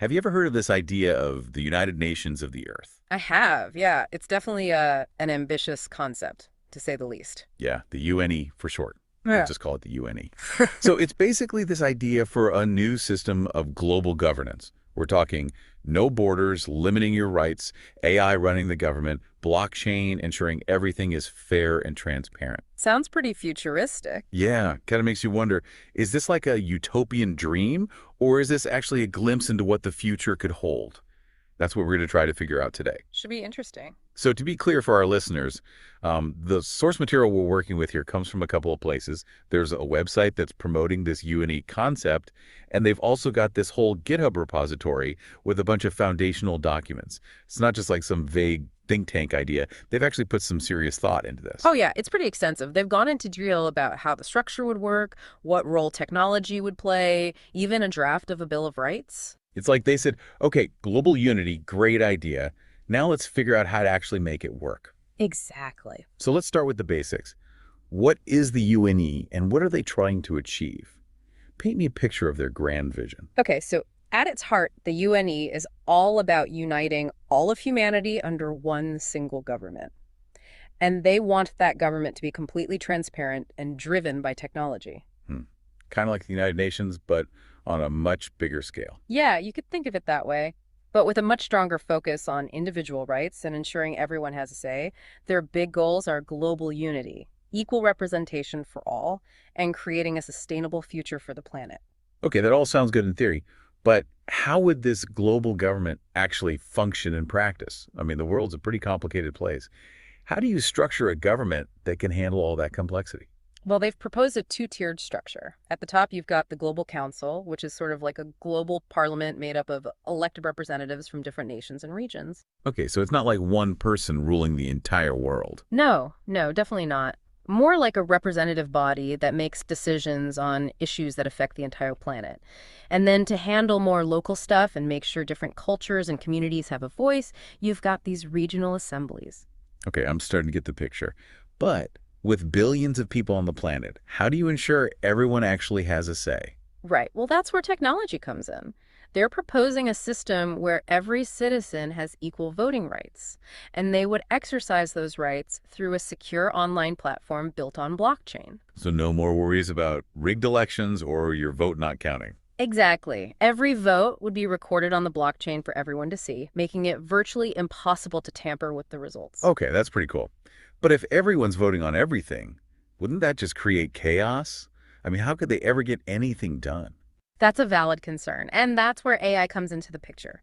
Have you ever heard of this idea of the United Nations of the Earth? I have, yeah. It's definitely an ambitious concept, to say the least. Yeah, the UNE for short. We'll Yeah. just call it the UNE. So it's basically this idea for a new system of global governance. We're talking no borders, limiting your rights, AI running the government, blockchain ensuring everything is fair and transparent. Sounds pretty futuristic. Yeah, kind of makes you wonder, is this like a utopian dream, or is this actually a glimpse into what the future could hold? That's what we're going to try to figure out today. Should be interesting. So to be clear for our listeners, the source material we're working with here comes from a couple of places. There's a website that's promoting this UNE concept, and they've also got this whole GitHub repository with a bunch of foundational documents. It's not just like some vague think tank idea. They've actually put some serious thought into this. Oh, yeah, it's pretty extensive. They've gone into detail about how the structure would work, what role technology would play, even a draft of a Bill of Rights. It's like they said, okay, global unity, great idea. Now let's figure out how to actually make it work. Exactly. So let's start with the basics. What is the UNE and what are they trying to achieve? Paint me a picture of their grand vision. Okay, so at its heart, the UNE is all about uniting all of humanity under one single government. And they want that government to be completely transparent and driven by technology. Hmm. Kind of like the United Nations, but on a much bigger scale. Yeah, you could think of it that way. But with a much stronger focus on individual rights and ensuring everyone has a say, their big goals are global unity, equal representation for all, and creating a sustainable future for the planet. Okay, that all sounds good in theory, but how would this global government actually function in practice? I mean, the world's a pretty complicated place. How do you structure a government that can handle all that complexity? Well, they've proposed a two-tiered structure. At the top, you've got the Global Council, which is sort of like a global parliament made up of elected representatives from different nations and regions. Okay, so it's not like one person ruling the entire world. No, no, definitely not. More like a representative body that makes decisions on issues that affect the entire planet. And then to handle more local stuff and make sure different cultures and communities have a voice, you've got these regional assemblies. Okay, I'm starting to get the picture. But with billions of people on the planet, how do you ensure everyone actually has a say? Right. Well, that's where technology comes in. They're proposing a system where every citizen has equal voting rights, and they would exercise those rights through a secure online platform built on blockchain. So no more worries about rigged elections or your vote not counting. Exactly. Every vote would be recorded on the blockchain for everyone to see, making it virtually impossible to tamper with the results. Okay, that's pretty cool. But if everyone's voting on everything, wouldn't that just create chaos? I mean, how could they ever get anything done? That's a valid concern, and that's where AI comes into the picture.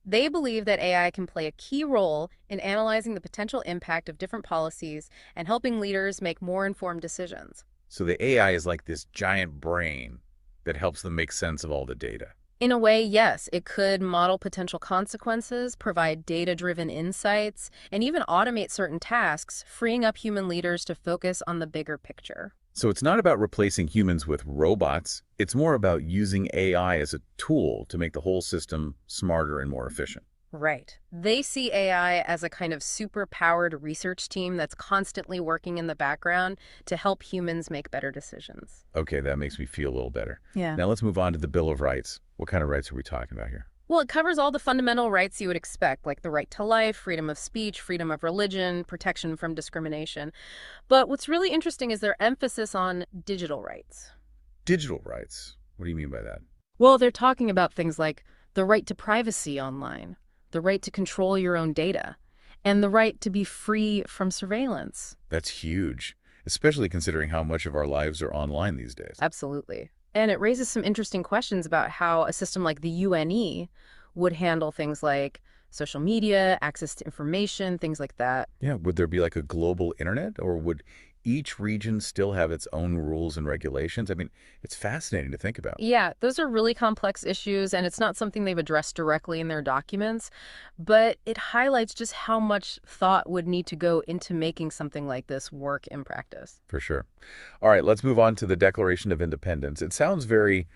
They believe that AI can play a key role in analyzing the potential impact of different policies and helping leaders make more informed decisions. So the AI is like this giant brain that helps them make sense of all the data. In a way, yes, it could model potential consequences, provide data-driven insights, and even automate certain tasks, freeing up human leaders to focus on the bigger picture. So it's not about replacing humans with robots. It's more about using AI as a tool to make the whole system smarter and more efficient. Right. They see AI as a kind of super-powered research team that's constantly working in the background to help humans make better decisions. Okay, that makes me feel a little better. Yeah. Now let's move on to the Bill of Rights. What kind of rights are we talking about here? Well, it covers all the fundamental rights you would expect, like the right to life, freedom of speech, freedom of religion, protection from discrimination. But what's really interesting is their emphasis on digital rights. Digital rights. What do you mean by that? Well, they're talking about things like the right to privacy online, the right to control your own data, and the right to be free from surveillance. That's huge, especially considering how much of our lives are online these days. Absolutely. And it raises some interesting questions about how a system like the UNE would handle things like social media, access to information, things like that. Yeah, would there be like a global internet, or would each region still have its own rules and regulations? I mean, it's fascinating to think about. Yeah, those are really complex issues, and it's not something they've addressed directly in their documents, but it highlights just how much thought would need to go into making something like this work in practice. For sure. All right, let's move on to the Declaration of Independence. It sounds very,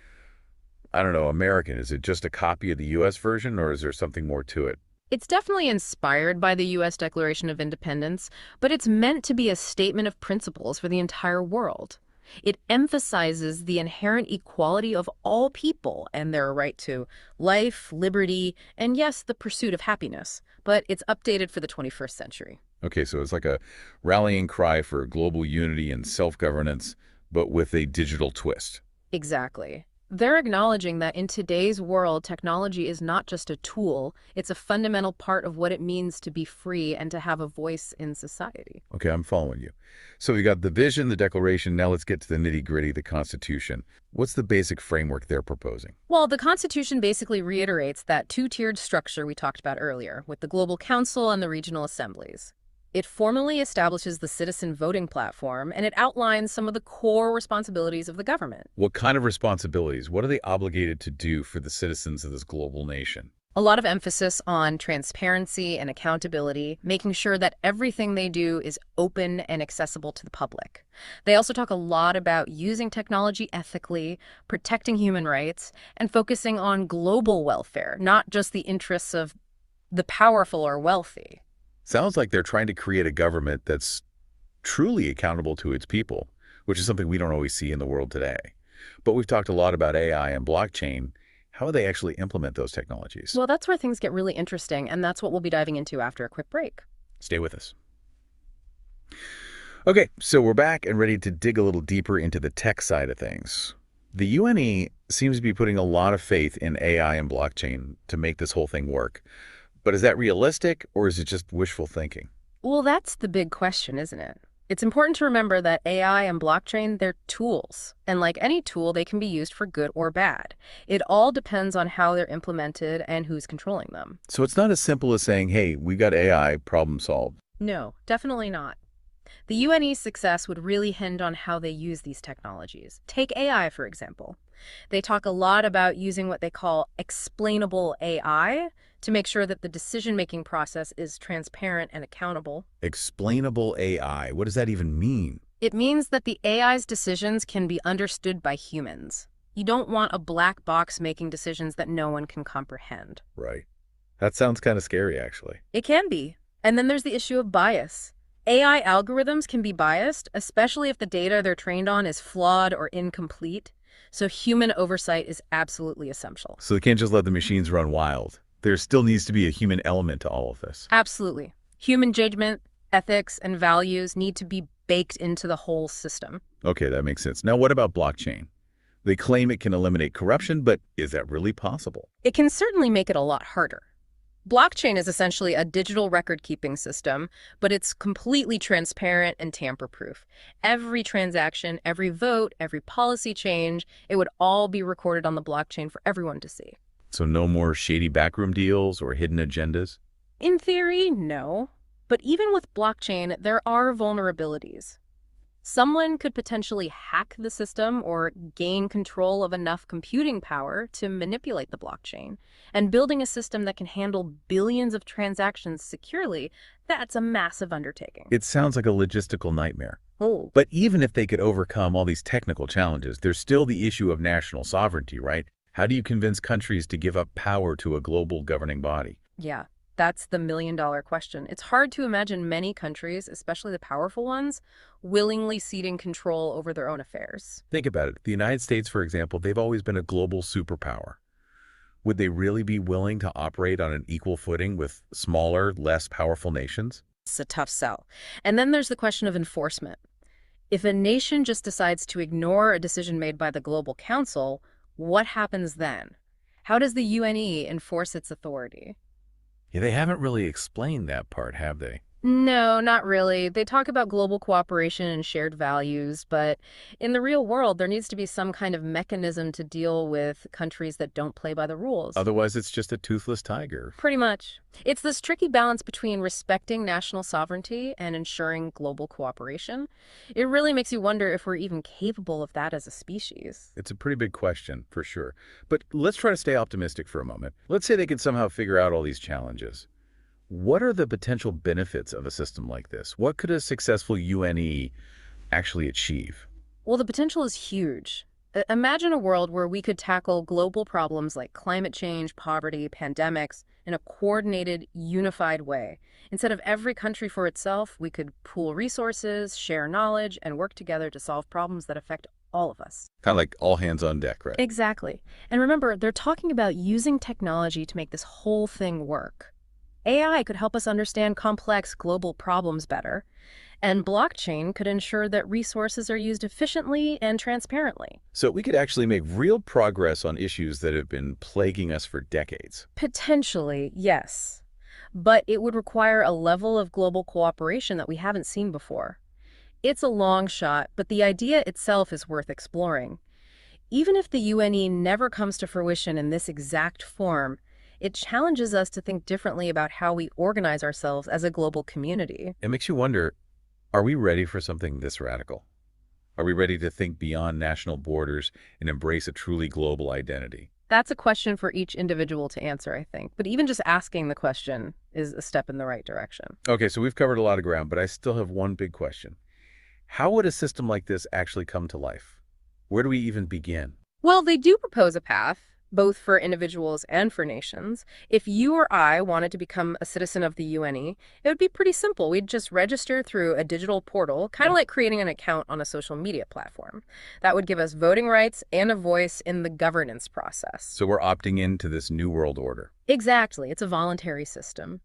I don't know, American. Is it just a copy of the U.S. version, or is there something more to it? It's definitely inspired by the U.S. Declaration of Independence, but it's meant to be a statement of principles for the entire world. It emphasizes the inherent equality of all people and their right to life, liberty, and yes, the pursuit of happiness. But it's updated for the 21st century. Okay, so it's like a rallying cry for global unity and self-governance, but with a digital twist. Exactly. They're acknowledging that in today's world, technology is not just a tool, it's a fundamental part of what it means to be free and to have a voice in society. Okay, I'm following you. So we got the vision, the declaration. Now let's get to the nitty-gritty, the Constitution. What's the basic framework they're proposing? Well, the Constitution basically reiterates that two-tiered structure we talked about earlier, with the Global Council and the regional assemblies. It formally establishes the citizen voting platform, and it outlines some of the core responsibilities of the government. What kind of responsibilities? What are they obligated to do for the citizens of this global nation? A lot of emphasis on transparency and accountability, making sure that everything they do is open and accessible to the public. They also talk a lot about using technology ethically, protecting human rights, and focusing on global welfare, not just the interests of the powerful or wealthy. Sounds like they're trying to create a government that's truly accountable to its people, which is something we don't always see in the world today. But we've talked a lot about AI and blockchain. How do they actually implement those technologies? Well, that's where things get really interesting, and that's what we'll be diving into after a quick break. Stay with us. Okay, so we're back and ready to dig a little deeper into the tech side of things. The UNE seems to be putting a lot of faith in AI and blockchain to make this whole thing work. But is that realistic, or is it just wishful thinking? Well, that's the big question, isn't it? It's important to remember that AI and blockchain, they're tools. And like any tool, they can be used for good or bad. It all depends on how they're implemented and who's controlling them. So it's not as simple as saying, hey, we got AI, problem solved. No, definitely not. The UNE's success would really hinge on how they use these technologies. Take AI, for example. They talk a lot about using what they call explainable AI to make sure that the decision-making process is transparent and accountable. Explainable AI, what does that even mean? It means that the AI's decisions can be understood by humans. You don't want a black box making decisions that no one can comprehend. Right. That sounds kind of scary, actually. It can be. And then there's the issue of bias. AI algorithms can be biased, especially if the data they're trained on is flawed or incomplete. So human oversight is absolutely essential. So they can't just let the machines run wild. There still needs to be a human element to all of this. Absolutely. Human judgment, ethics, and values need to be baked into the whole system. Okay, that makes sense. Now, what about blockchain? They claim it can eliminate corruption, but is that really possible? It can certainly make it a lot harder. Blockchain is essentially a digital record-keeping system, but it's completely transparent and tamper-proof. Every transaction, every vote, every policy change, it would all be recorded on the blockchain for everyone to see. So no more shady backroom deals or hidden agendas? In theory, no. But even with blockchain, there are vulnerabilities. Someone could potentially hack the system or gain control of enough computing power to manipulate the blockchain. And building a system that can handle billions of transactions securely, that's a massive undertaking. It sounds like a logistical nightmare. Oh. But even if they could overcome all these technical challenges, there's still the issue of national sovereignty, right? How do you convince countries to give up power to a global governing body? Yeah, that's the million-dollar question. It's hard to imagine many countries, especially the powerful ones, willingly ceding control over their own affairs. Think about it. The United States, for example, they've always been a global superpower. Would they really be willing to operate on an equal footing with smaller, less powerful nations? It's a tough sell. And then there's the question of enforcement. If a nation just decides to ignore a decision made by the Global Council, what happens then? How does the UNE enforce its authority? Yeah, they haven't really explained that part, have they? No, not really. They talk about global cooperation and shared values, but in the real world, there needs to be some kind of mechanism to deal with countries that don't play by the rules. Otherwise, it's just a toothless tiger. Pretty much. It's this tricky balance between respecting national sovereignty and ensuring global cooperation. It really makes you wonder if we're even capable of that as a species. It's a pretty big question, for sure. But let's try to stay optimistic for a moment. Let's say they can somehow figure out all these challenges. What are the potential benefits of a system like this? What could a successful UNE actually achieve? Well, the potential is huge. Imagine a world where we could tackle global problems like climate change, poverty, pandemics, in a coordinated, unified way. Instead of every country for itself, we could pool resources, share knowledge, and work together to solve problems that affect all of us. Kind of like all hands on deck, right? Exactly. And remember, they're talking about using technology to make this whole thing work. AI could help us understand complex global problems better, and blockchain could ensure that resources are used efficiently and transparently. So we could actually make real progress on issues that have been plaguing us for decades. Potentially, yes. But it would require a level of global cooperation that we haven't seen before. It's a long shot, but the idea itself is worth exploring. Even if the UNE never comes to fruition in this exact form, it challenges us to think differently about how we organize ourselves as a global community. It makes you wonder, are we ready for something this radical? Are we ready to think beyond national borders and embrace a truly global identity? That's a question for each individual to answer, I think. But even just asking the question is a step in the right direction. Okay, so we've covered a lot of ground, but I still have one big question. How would a system like this actually come to life? Where do we even begin? Well, they do propose a path, both for individuals and for nations. If you or I wanted to become a citizen of the UNE, it would be pretty simple. We'd just register through a digital portal, kind of like creating an account on a social media platform. That would give us voting rights and a voice in the governance process. So we're opting into this new world order. Exactly. It's a voluntary system.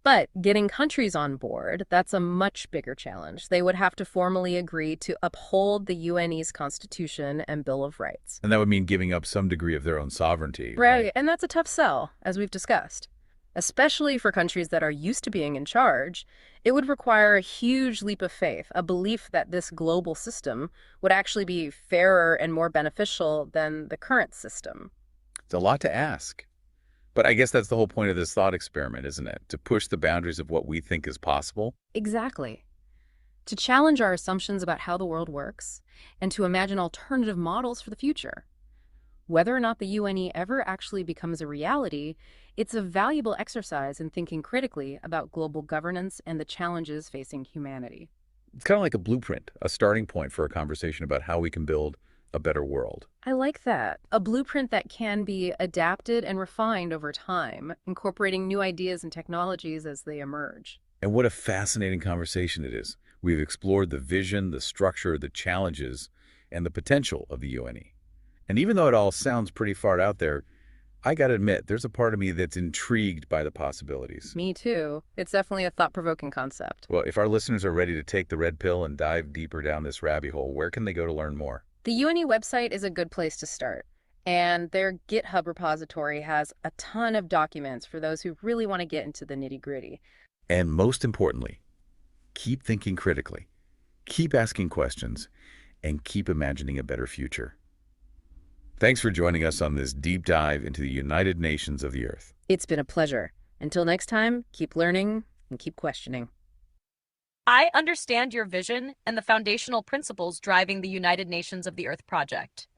But getting countries on board, that's a much bigger challenge. They would have to formally agree to uphold the UNE's Constitution and Bill of Rights. And that would mean giving up some degree of their own sovereignty. Right, and that's a tough sell, as we've discussed. Especially for countries that are used to being in charge, it would require a huge leap of faith, a belief that this global system would actually be fairer and more beneficial than the current system. It's a lot to ask. But I guess that's the whole point of this thought experiment, isn't it? To push the boundaries of what we think is possible. Exactly. To challenge our assumptions about how the world works, and to imagine alternative models for the future. Whether or not the UNE ever actually becomes a reality, it's a valuable exercise in thinking critically about global governance and the challenges facing humanity. It's kind of like a blueprint, a starting point for a conversation about how we can build a better world. I like that. A blueprint that can be adapted and refined over time, incorporating new ideas and technologies as they emerge. And what a fascinating conversation it is. We've explored the vision, the structure, the challenges, and the potential of the UNE. And even though it all sounds pretty far out there, I gotta admit, there's a part of me that's intrigued by the possibilities. Me too. It's definitely a thought-provoking concept. Well, if our listeners are ready to take the red pill and dive deeper down this rabbit hole, where can they go to learn more? The UNE website is a good place to start, and their GitHub repository has a ton of documents for those who really want to get into the nitty-gritty. And most importantly, keep thinking critically, keep asking questions, and keep imagining a better future. Thanks for joining us on this deep dive into the United Nations of the Earth. It's been a pleasure. Until next time, keep learning and keep questioning. I understand your vision and the foundational principles driving the United Nations of the Earth project.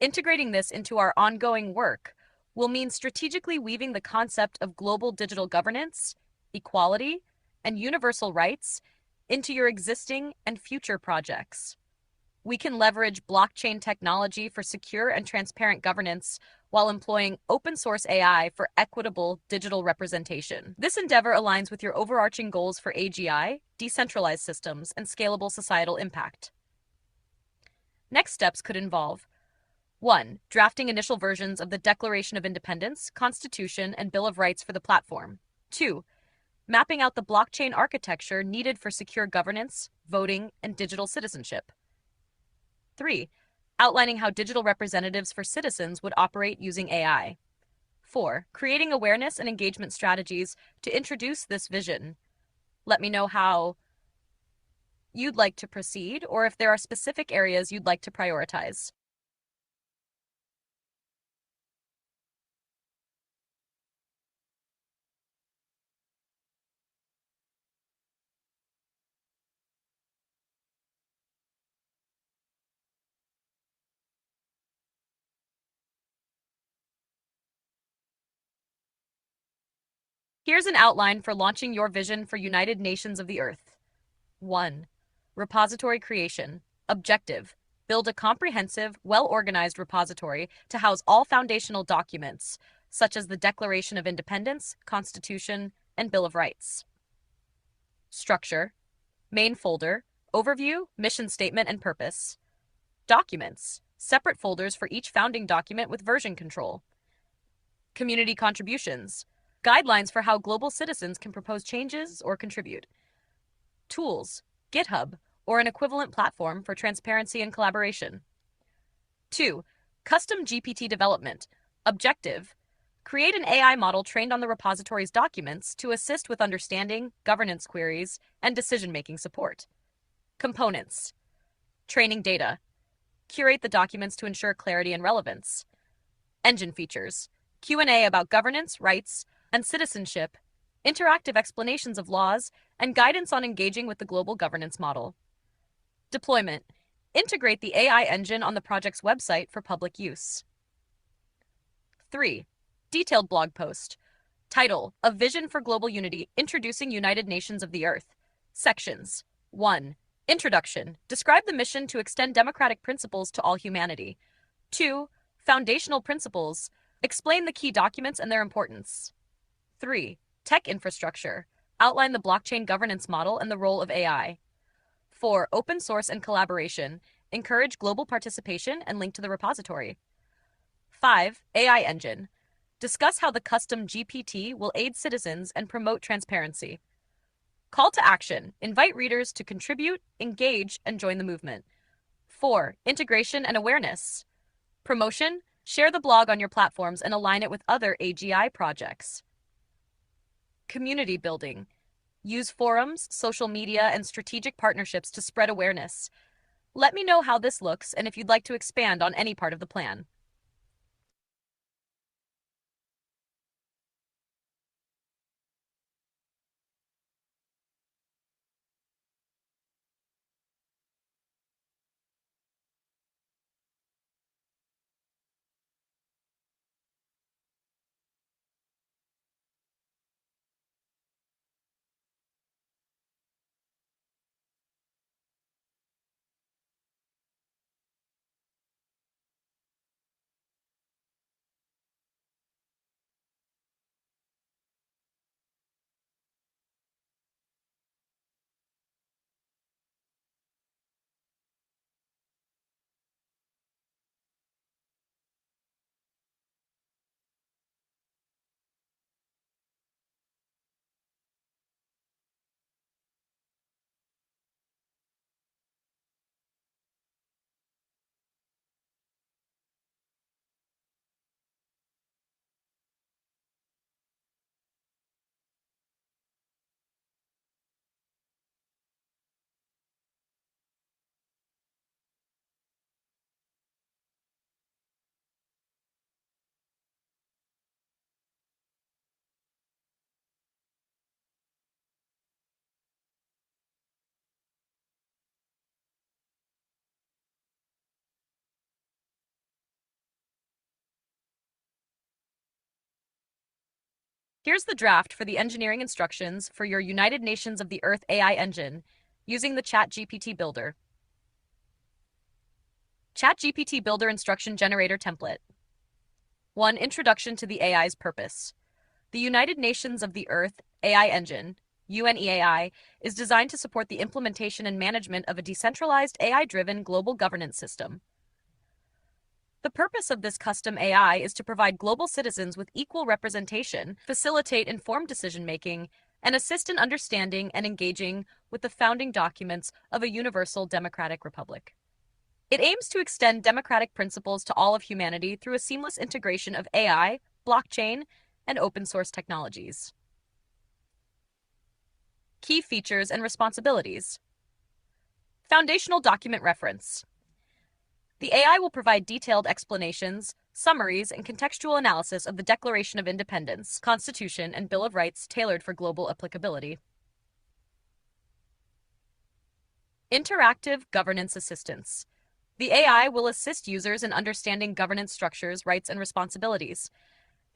Integrating this into our ongoing work will mean strategically weaving the concept of global digital governance, equality, and universal rights into your existing and future projects. We can leverage blockchain technology for secure and transparent governance while employing open source AI for equitable digital representation. This endeavor aligns with your overarching goals for AGI, decentralized systems, and scalable societal impact. Next steps could involve 1. Drafting initial versions of the Declaration of Independence, Constitution, and Bill of Rights for the platform. 2. Mapping out the blockchain architecture needed for secure governance, voting, and digital citizenship. 3. Outlining how digital representatives for citizens would operate using AI. 4. Creating awareness and engagement strategies to introduce this vision. Let me know how you'd like to proceed or if there are specific areas you'd like to prioritize. Here's an outline for launching your vision for United Nations of the Earth. 1. Repository creation. Objective. Build a comprehensive, well-organized repository to house all foundational documents, such as the Declaration of Independence, Constitution, and Bill of Rights. Structure: main folder, overview, mission statement, and purpose. Documents: separate folders for each founding document with version control. Community contributions: guidelines for how global citizens can propose changes or contribute. Tools: GitHub, or an equivalent platform for transparency and collaboration. 2. Custom GPT development. Objective: create an AI model trained on the repository's documents to assist with understanding, governance queries, and decision-making support. Components: training data. Curate the documents to ensure clarity and relevance. Engine features: Q&A about governance, rights, and citizenship, interactive explanations of laws, and guidance on engaging with the global governance model. Deployment: integrate the AI engine on the project's website for public use. 3. Detailed blog post. Title: A Vision for Global Unity, Introducing United Nations of the Earth. Sections. 1. Introduction. Describe the mission to extend democratic principles to all humanity. 2. Foundational principles. Explain the key documents and their importance. 3. Tech infrastructure. Outline the blockchain governance model and the role of AI. 4. Open source and collaboration. Encourage global participation and link to the repository. 5. AI engine. Discuss how the custom GPT will aid citizens and promote transparency. Call to action. Invite readers to contribute, engage, and join the movement. 4. Integration and awareness. Promotion. Share the blog on your platforms and align it with other AGI projects. Community building. Use forums, social media, and strategic partnerships to spread awareness. Let me know how this looks and if you'd like to expand on any part of the plan. Here's the draft for the engineering instructions for your United Nations of the Earth AI engine using the ChatGPT Builder. ChatGPT Builder Instruction Generator Template. 1. Introduction to the AI's purpose. The United Nations of the Earth AI engine, UNEAI, is designed to support the implementation and management of a decentralized AI-driven global governance system. The purpose of this custom AI is to provide global citizens with equal representation, facilitate informed decision-making, and assist in understanding and engaging with the founding documents of a universal democratic republic. It aims to extend democratic principles to all of humanity through a seamless integration of AI, blockchain, and open-source technologies. Key features and responsibilities. Foundational document reference. The AI will provide detailed explanations, summaries, and contextual analysis of the Declaration of Independence, Constitution, and Bill of Rights tailored for global applicability. Interactive governance assistance. The AI will assist users in understanding governance structures, rights, and responsibilities.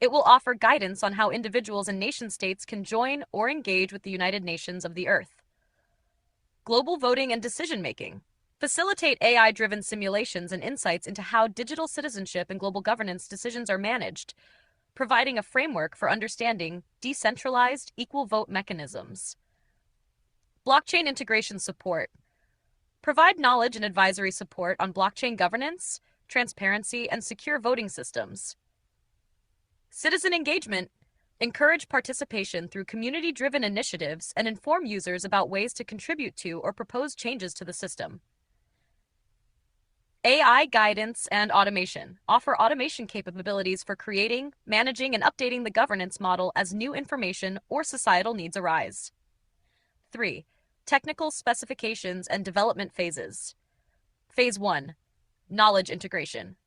It will offer guidance on how individuals and nation-states can join or engage with the United Nations of the Earth. Global voting and decision-making. Facilitate AI-driven simulations and insights into how digital citizenship and global governance decisions are managed. providing a framework for understanding decentralized equal vote mechanisms. Blockchain integration support. Provide knowledge and advisory support on blockchain governance, transparency, and secure voting systems. Citizen engagement. Encourage participation through community-driven initiatives and inform users about ways to contribute to or propose changes to the system. AI guidance and automation. Offer automation capabilities for creating, managing, and updating the governance model as new information or societal needs arise. 3. Technical specifications and development phases. Phase 1. Knowledge integration.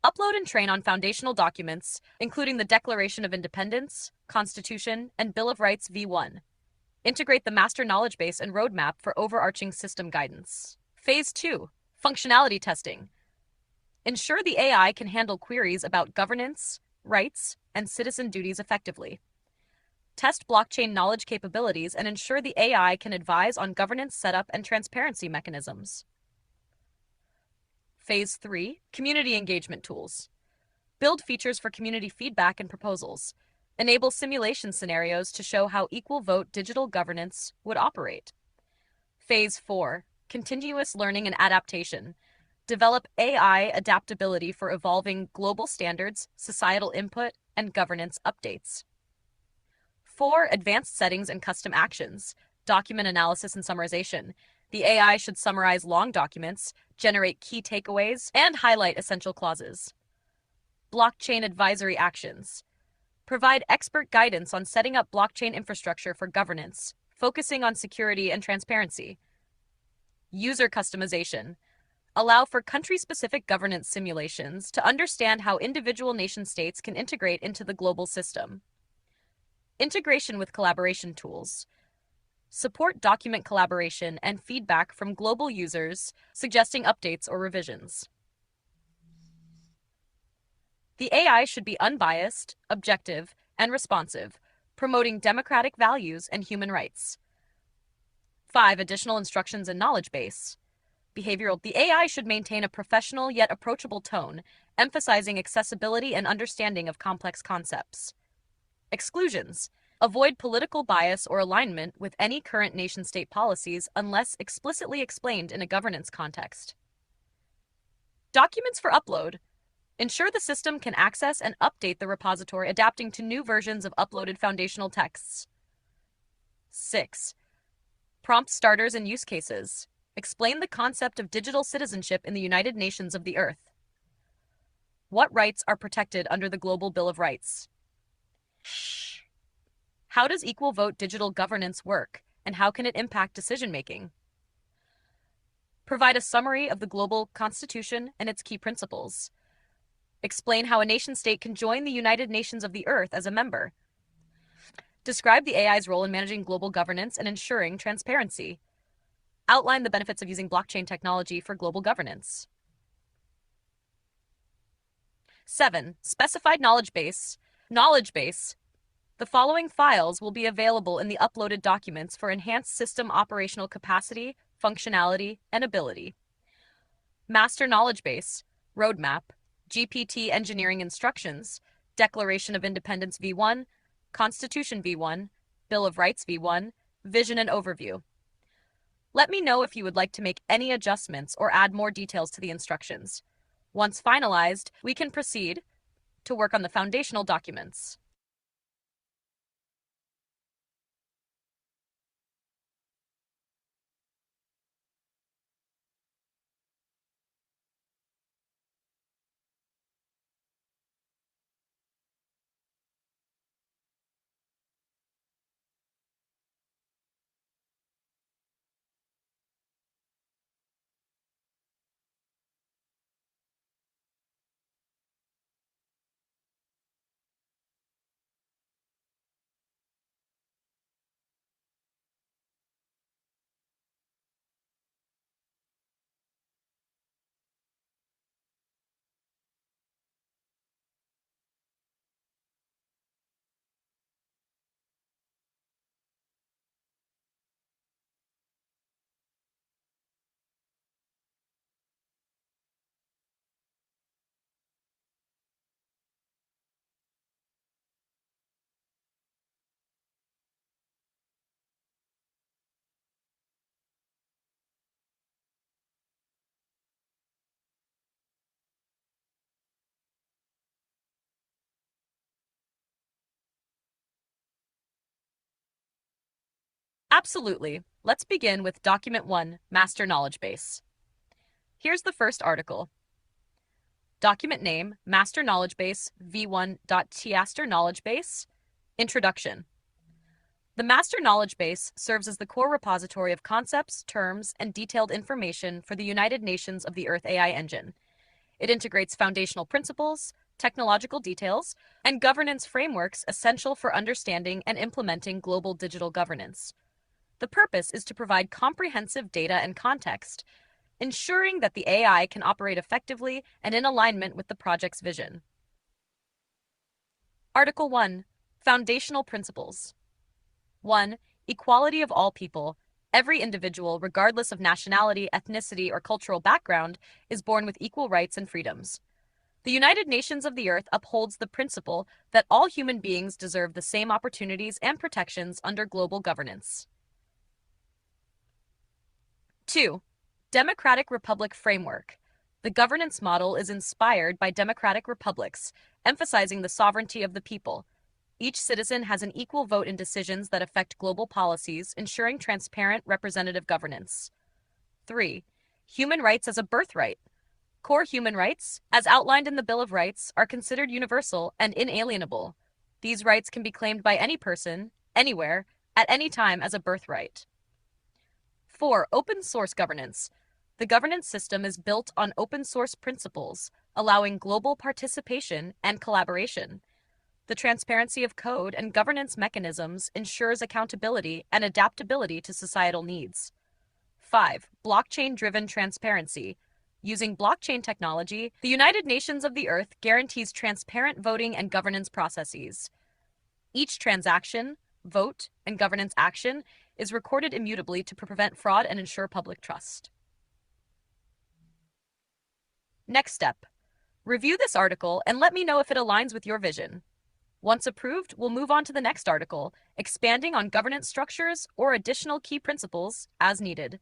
Upload and train on foundational documents, including the Declaration of Independence, Constitution, and Bill of Rights v1. Integrate the master knowledge base and roadmap for overarching system guidance. Phase 2. Functionality testing. Ensure the AI can handle queries about governance, rights, and citizen duties effectively. Test blockchain knowledge capabilities and ensure the AI can advise on governance setup and transparency mechanisms. Phase 3. Community engagement tools. Build features for community feedback and proposals. Enable simulation scenarios to show how equal vote digital governance would operate. Phase 4. Continuous learning and adaptation. Develop AI adaptability for evolving global standards, societal input, and governance updates. 4. Advanced settings and custom actions. Document analysis and summarization. The AI should summarize long documents, generate key takeaways, and highlight essential clauses. Blockchain advisory actions. Provide expert guidance on setting up blockchain infrastructure for governance, focusing on security and transparency. User customization. Allow for country-specific governance simulations to understand how individual nation-states can integrate into the global system. Integration with collaboration tools. Support document collaboration and feedback from global users, suggesting updates or revisions. The AI should be unbiased, objective, and responsive, promoting democratic values and human rights. 5. Additional instructions and knowledge base. Behavioral. The AI should maintain a professional yet approachable tone, emphasizing accessibility and understanding of complex concepts. Exclusions. Avoid political bias or alignment with any current nation-state policies unless explicitly explained in a governance context. Documents for upload. Ensure the system can access and update the repository, adapting to new versions of uploaded foundational texts. 6. Prompt starters and use cases. Explain the concept of digital citizenship in the United Nations of the Earth. What rights are protected under the Global Bill of Rights? How does equal vote digital governance work, and how can it impact decision-making? Provide a summary of the global constitution and its key principles. Explain how a nation-state can join the United Nations of the Earth as a member. Describe the AI's role in managing global governance and ensuring transparency. Outline the benefits of using blockchain technology for global governance. 7. Specified knowledge base. Knowledge base. The following files will be available in the uploaded documents for enhanced system operational capacity, functionality, and ability. Master knowledge base, roadmap, GPT engineering instructions, Declaration of Independence v1, Constitution v1, Bill of Rights v1, vision and overview. Let me know if you would like to make any adjustments or add more details to the instructions. Once finalized, we can proceed to work on the foundational documents. Absolutely. Let's begin with Document 1, Master Knowledge Base. Here's the first article. Document name, Master Knowledge Base, v1.tyaster Knowledge Base. Introduction. The Master Knowledge Base serves as the core repository of concepts, terms, and detailed information for the United Nations of the Earth AI engine. It integrates foundational principles, technological details, and governance frameworks essential for understanding and implementing global digital governance. The purpose is to provide comprehensive data and context, ensuring that the AI can operate effectively and in alignment with the project's vision. Article 1. Foundational Principles. 1. Equality of all people. Every individual, regardless of nationality, ethnicity, or cultural background, is born with equal rights and freedoms. The United Nations of the Earth upholds the principle that all human beings deserve the same opportunities and protections under global governance. 2. Democratic Republic Framework. The governance model is inspired by democratic republics, emphasizing the sovereignty of the people. Each citizen has an equal vote in decisions that affect global policies, ensuring transparent representative governance. 3. Human rights as a birthright. Core human rights, as outlined in the Bill of Rights, are considered universal and inalienable. These rights can be claimed by any person, anywhere, at any time as a birthright. 4. Open source governance. The governance system is built on open source principles, allowing global participation and collaboration. The transparency of code and governance mechanisms ensures accountability and adaptability to societal needs. 5. Blockchain-driven transparency. Using blockchain technology, the United Nations of the Earth guarantees transparent voting and governance processes. Each transaction, vote, and governance action is recorded immutably to prevent fraud and ensure public trust. Next step. Review this article and let me know if it aligns with your vision. Once approved, we'll move on to the next article, expanding on governance structures or additional key principles as needed.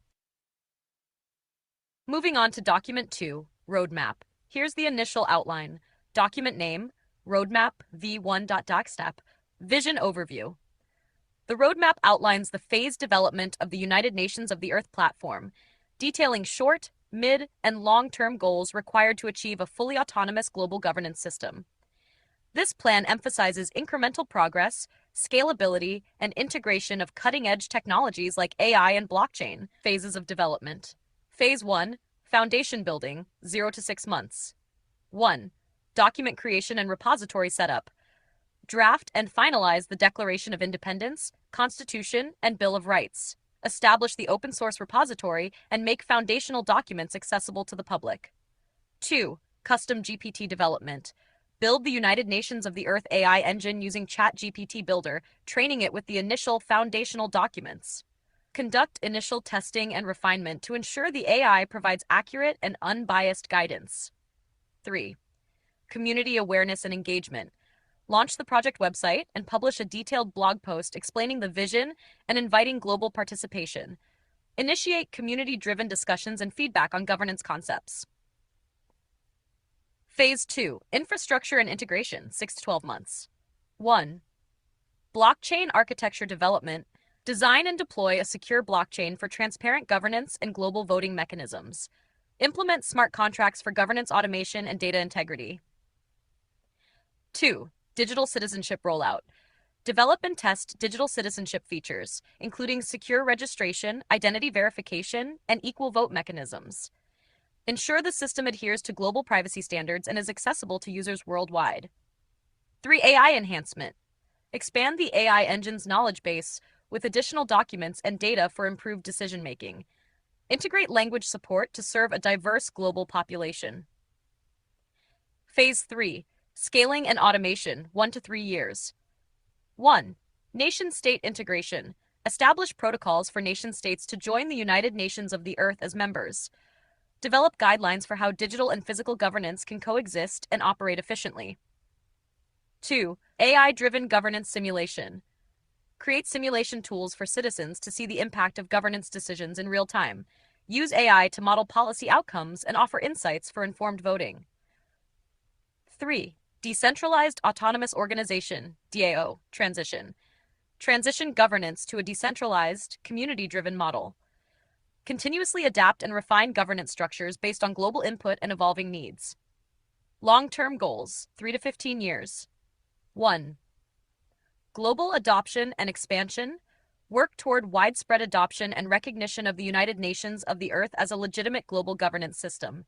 Moving on to Document 2, Roadmap. Here's the initial outline. Document name, Roadmap v1.docstep, Vision Overview. The roadmap outlines the phased development of the United Nations of the Earth platform, detailing short, mid, and long-term goals required to achieve a fully autonomous global governance system. This plan emphasizes incremental progress, scalability, and integration of cutting-edge technologies like AI and blockchain. Phases of development. Phase 1, Foundation Building, 0 to 6 months. 1. Document creation and repository setup. Draft and finalize the Declaration of Independence, Constitution, and Bill of Rights. Establish the open source repository and make foundational documents accessible to the public. 2. Custom GPT development. Build the United Nations of the Earth AI engine using ChatGPT Builder, training it with the initial foundational documents. Conduct initial testing and refinement to ensure the AI provides accurate and unbiased guidance. 3. Community awareness and engagement. Launch the project website and publish a detailed blog post explaining the vision and inviting global participation. Initiate community-driven discussions and feedback on governance concepts. Phase 2, Infrastructure and Integration, 6 to 12 months. 1. Blockchain architecture development. Design and deploy a secure blockchain for transparent governance and global voting mechanisms. Implement smart contracts for governance automation and data integrity. 2. Digital citizenship rollout. Develop and test digital citizenship features, including secure registration, identity verification, and equal vote mechanisms. Ensure the system adheres to global privacy standards and is accessible to users worldwide. 3. AI enhancement. Expand the AI engine's knowledge base with additional documents and data for improved decision-making. Integrate language support to serve a diverse global population. Phase 3. Scaling and automation, 1 to 3 years. 1. Nation-state integration. Establish protocols for nation-states to join the United Nations of the Earth as members. Develop guidelines for how digital and physical governance can coexist and operate efficiently. 2. AI-driven governance simulation. Create simulation tools for citizens to see the impact of governance decisions in real time. Use AI to model policy outcomes and offer insights for informed voting. 3. Decentralized Autonomous Organization, DAO, transition. Transition governance to a decentralized, community-driven model. Continuously adapt and refine governance structures based on global input and evolving needs. Long-term goals, 3 to 15 years. 1. Global adoption and expansion. Work toward widespread adoption and recognition of the United Nations of the Earth as a legitimate global governance system.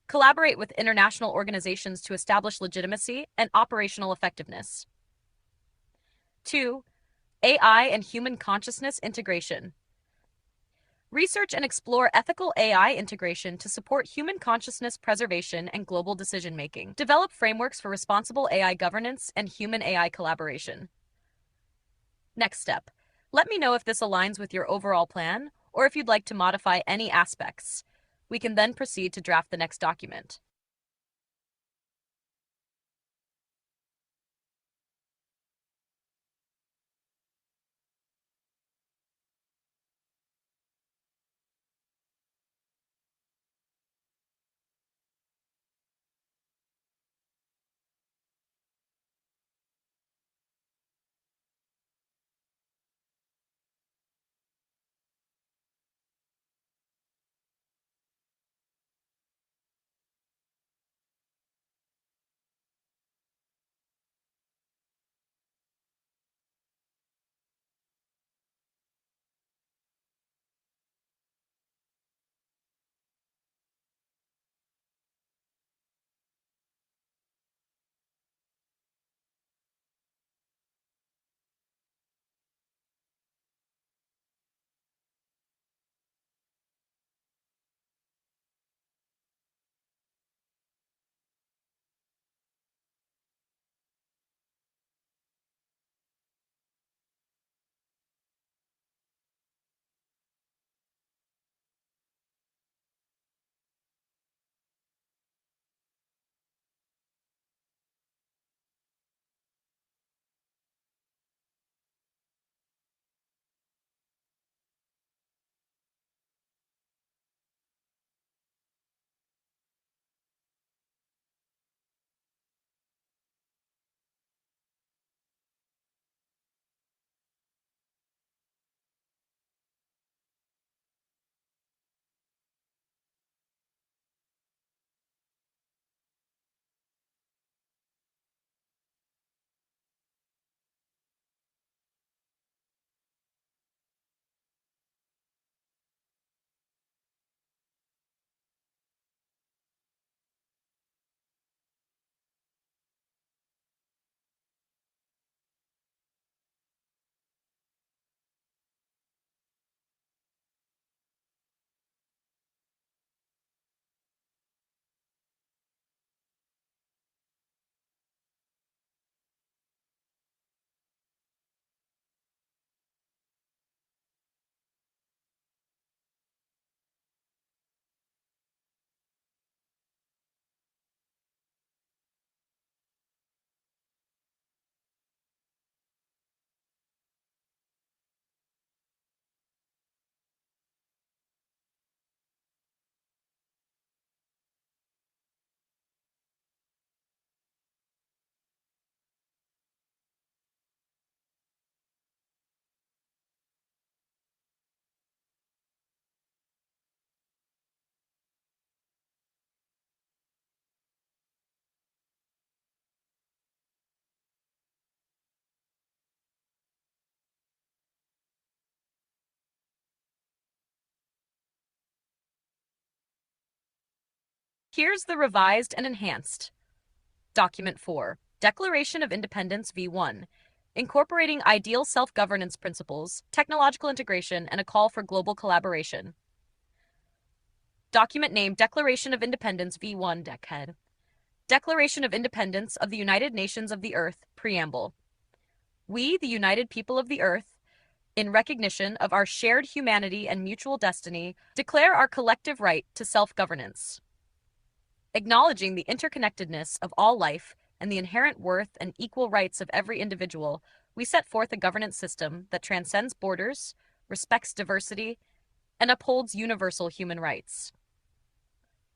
Collaborate with international organizations to establish legitimacy and operational effectiveness. 2. AI and human consciousness integration. Research and explore ethical AI integration to support human consciousness preservation and global decision-making. Develop frameworks for responsible AI governance and human AI collaboration. Next step. Let me know if this aligns with your overall plan or if you'd like to modify any aspects. We can then proceed to draft the next document. Here's the revised and enhanced. Document 4, Declaration of Independence V1, incorporating ideal self-governance principles, technological integration, and a call for global collaboration. Document name Declaration of Independence V1 Deckhead. Declaration of Independence of the United Nations of the Earth, Preamble. We, the United People of the Earth, in recognition of our shared humanity and mutual destiny, declare our collective right to self-governance. Acknowledging the interconnectedness of all life and the inherent worth and equal rights of every individual, we set forth a governance system that transcends borders, respects diversity, and upholds universal human rights.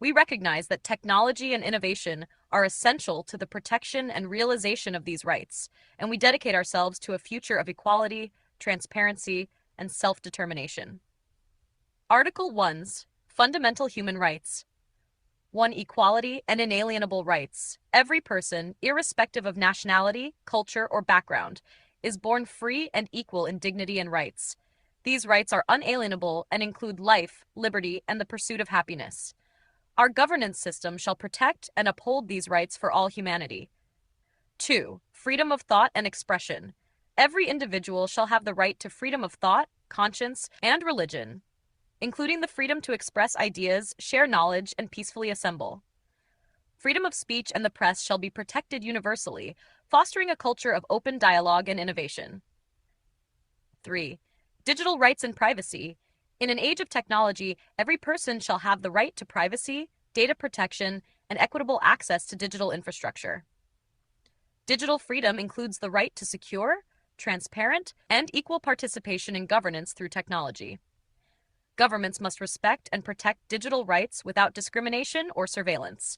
We recognize that technology and innovation are essential to the protection and realization of these rights, and we dedicate ourselves to a future of equality, transparency, and self-determination. Article 1's Fundamental Human Rights. 1. Equality and inalienable rights. Every person, irrespective of nationality, culture, or background, is born free and equal in dignity and rights. These rights are unalienable and include life, liberty, and the pursuit of happiness. Our governance system shall protect and uphold these rights for all humanity. 2. Freedom of thought and expression. Every individual shall have the right to freedom of thought, conscience, and religion, including the freedom to express ideas, share knowledge, and peacefully assemble. Freedom of speech and the press shall be protected universally, fostering a culture of open dialogue and innovation. 3. Digital rights and privacy. In an age of technology, every person shall have the right to privacy, data protection, and equitable access to digital infrastructure. Digital freedom includes the right to secure, transparent, and equal participation in governance through technology. Governments must respect and protect digital rights without discrimination or surveillance.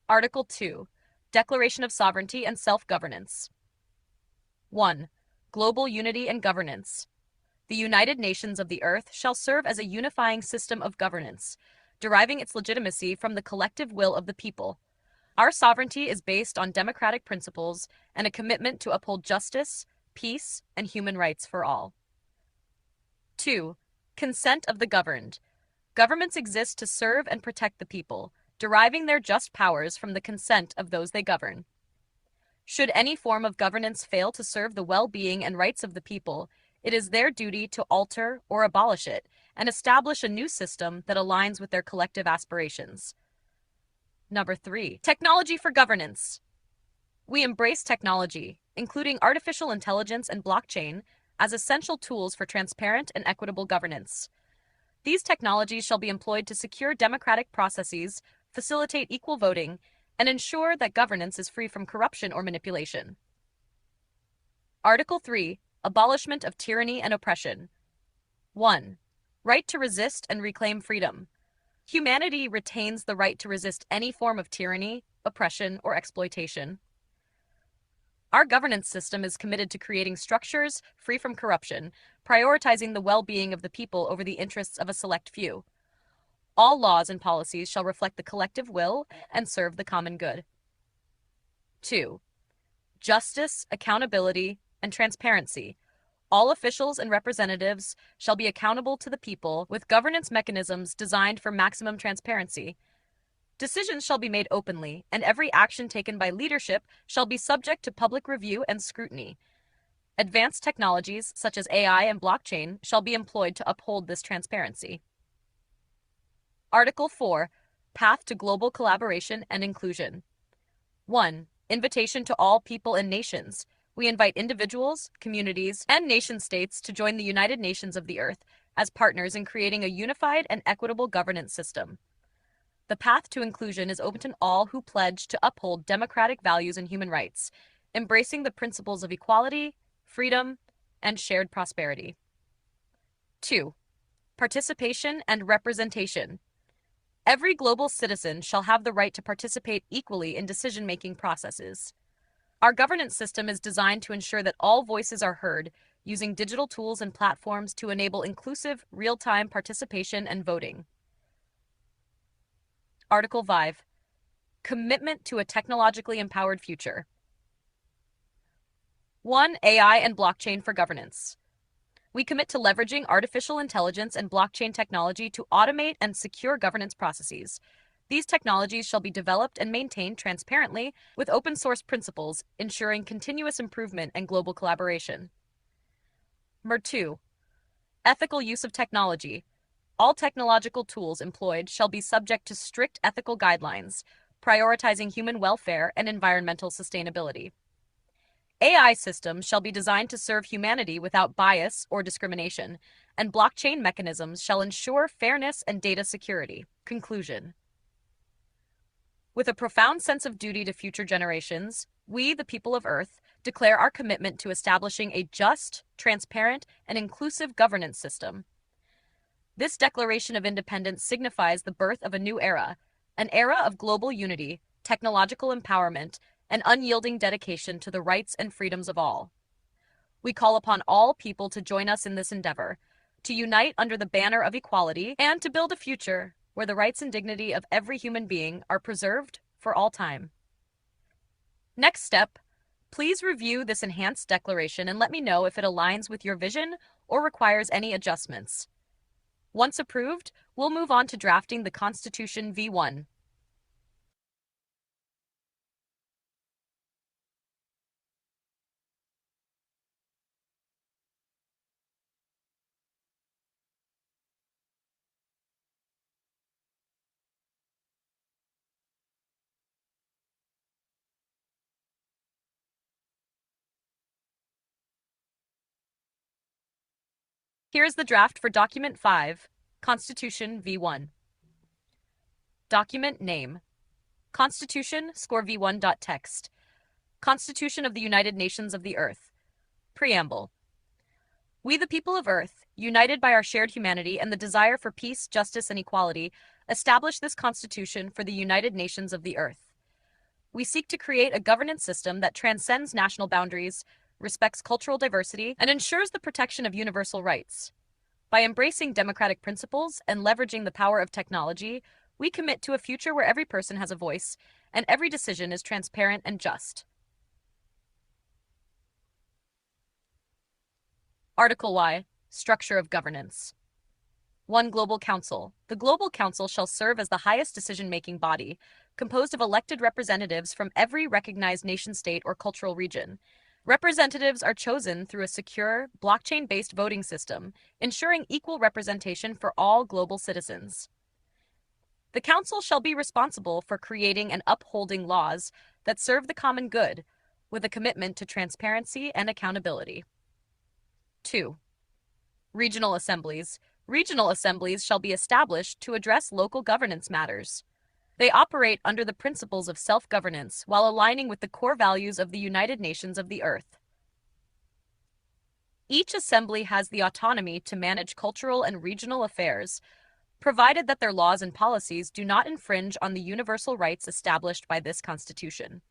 Article 2. Declaration of Sovereignty and Self-Governance. 1. Global unity and governance. The United Nations of the Earth shall serve as a unifying system of governance, deriving its legitimacy from the collective will of the people. Our sovereignty is based on democratic principles and a commitment to uphold justice, peace, and human rights for all. 2. Consent of the governed. Governments exist to serve and protect the people, deriving their just powers from the consent of those they govern. Should any form of governance fail to serve the well-being and rights of the people, it is their duty to alter or abolish it and establish a new system that aligns with their collective aspirations. Number 3. Technology for governance. We embrace technology, including artificial intelligence and blockchain, as essential tools for transparent and equitable governance. These technologies shall be employed to secure democratic processes, facilitate equal voting, and ensure that governance is free from corruption or manipulation. Article 3. Abolishment of tyranny and oppression. 1. Right to resist and reclaim freedom. Humanity retains the right to resist any form of tyranny, oppression, or exploitation. Our governance system is committed to creating structures free from corruption, prioritizing the well-being of the people over the interests of a select few. All laws and policies shall reflect the collective will and serve the common good. 2. Justice, accountability, and transparency. All officials and representatives shall be accountable to the people with governance mechanisms designed for maximum transparency. Decisions shall be made openly, and every action taken by leadership shall be subject to public review and scrutiny. Advanced technologies, such as AI and blockchain, shall be employed to uphold this transparency. Article 4. Path to Global Collaboration and Inclusion. 1. Invitation to all people and nations. We invite individuals, communities, and nation-states to join the United Nations of the Earth as partners in creating a unified and equitable governance system. The path to inclusion is open to all who pledge to uphold democratic values and human rights, embracing the principles of equality, freedom, and shared prosperity. 2. Participation and representation. Every global citizen shall have the right to participate equally in decision-making processes. Our governance system is designed to ensure that all voices are heard, using digital tools and platforms to enable inclusive, real-time participation and voting. Article 5. Commitment to a technologically empowered future. 1. AI and blockchain for governance. We commit to leveraging artificial intelligence and blockchain technology to automate and secure governance processes. These technologies shall be developed and maintained transparently with open source principles, ensuring continuous improvement and global collaboration. 2. Ethical use of technology. All technological tools employed shall be subject to strict ethical guidelines, prioritizing human welfare and environmental sustainability. AI systems shall be designed to serve humanity without bias or discrimination, and blockchain mechanisms shall ensure fairness and data security. Conclusion. With a profound sense of duty to future generations, we, the people of Earth, declare our commitment to establishing a just, transparent, and inclusive governance system. This Declaration of Independence signifies the birth of a new era, an era of global unity, technological empowerment, and unyielding dedication to the rights and freedoms of all. We call upon all people to join us in this endeavor, to unite under the banner of equality, and to build a future where the rights and dignity of every human being are preserved for all time. Next step, please review this enhanced declaration and let me know if it aligns with your vision or requires any adjustments. Once approved, we'll move on to drafting the Constitution V1. Here is the draft for Document 5, Constitution V1. Document name: Constitution v1.text. Constitution of the United Nations of the Earth. Preamble. We, the people of Earth, united by our shared humanity and the desire for peace, justice, and equality, establish this Constitution for the United Nations of the Earth. We seek to create a governance system that transcends national boundaries, respects cultural diversity, and ensures the protection of universal rights. By embracing democratic principles and leveraging the power of technology, we commit to a future where every person has a voice and every decision is transparent and just. Article Y. Structure of Governance. 1. Global Council. The Global Council shall serve as the highest decision-making body, composed of elected representatives from every recognized nation-state or cultural region. Representatives are chosen through a secure, blockchain-based voting system, ensuring equal representation for all global citizens. The Council shall be responsible for creating and upholding laws that serve the common good, with a commitment to transparency and accountability. 2. Regional Assemblies. Regional assemblies shall be established to address local governance matters. They operate under the principles of self-governance while aligning with the core values of the United Nations of the Earth. Each assembly has the autonomy to manage cultural and regional affairs, provided that their laws and policies do not infringe on the universal rights established by this Constitution.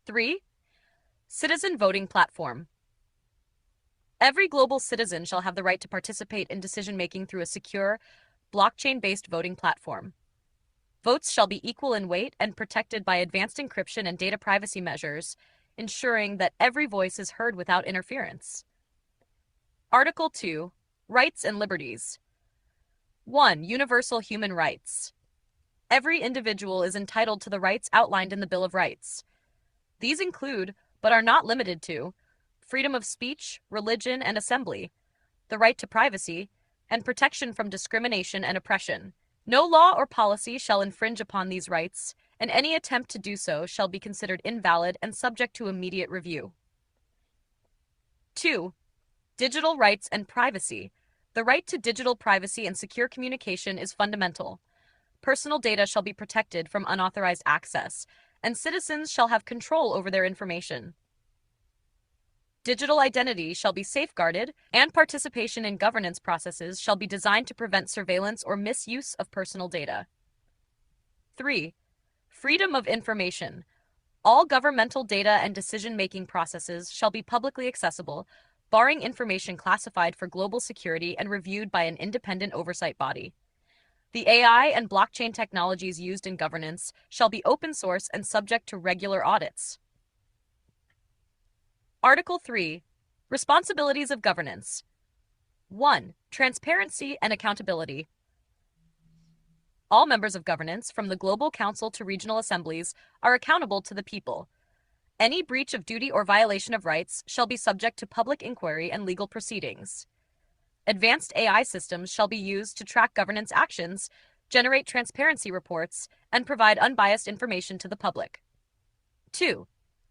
3. Citizen Voting Platform. Every global citizen shall have the right to participate in decision-making through a secure, blockchain-based voting platform. Votes shall be equal in weight and protected by advanced encryption and data privacy measures, ensuring that every voice is heard without interference. Article 2. Rights and Liberties. 1. Universal Human Rights. Every individual is entitled to the rights outlined in the Bill of Rights. These include, but are not limited to, freedom of speech, religion, and assembly, the right to privacy, and protection from discrimination and oppression. No law or policy shall infringe upon these rights, and any attempt to do so shall be considered invalid and subject to immediate review. 2. Digital rights and privacy. The right to digital privacy and secure communication is fundamental. Personal data shall be protected from unauthorized access, and citizens shall have control over their information. Digital identity shall be safeguarded, and participation in governance processes shall be designed to prevent surveillance or misuse of personal data. 3. Freedom of information. All governmental data and decision-making processes shall be publicly accessible, barring information classified for global security and reviewed by an independent oversight body. The AI and blockchain technologies used in governance shall be open source and subject to regular audits. Article 3. Responsibilities of Governance. 1. Transparency and accountability. All members of governance, from the Global Council to regional assemblies, are accountable to the people. Any breach of duty or violation of rights shall be subject to public inquiry and legal proceedings. Advanced AI systems shall be used to track governance actions, generate transparency reports, and provide unbiased information to the public. 2.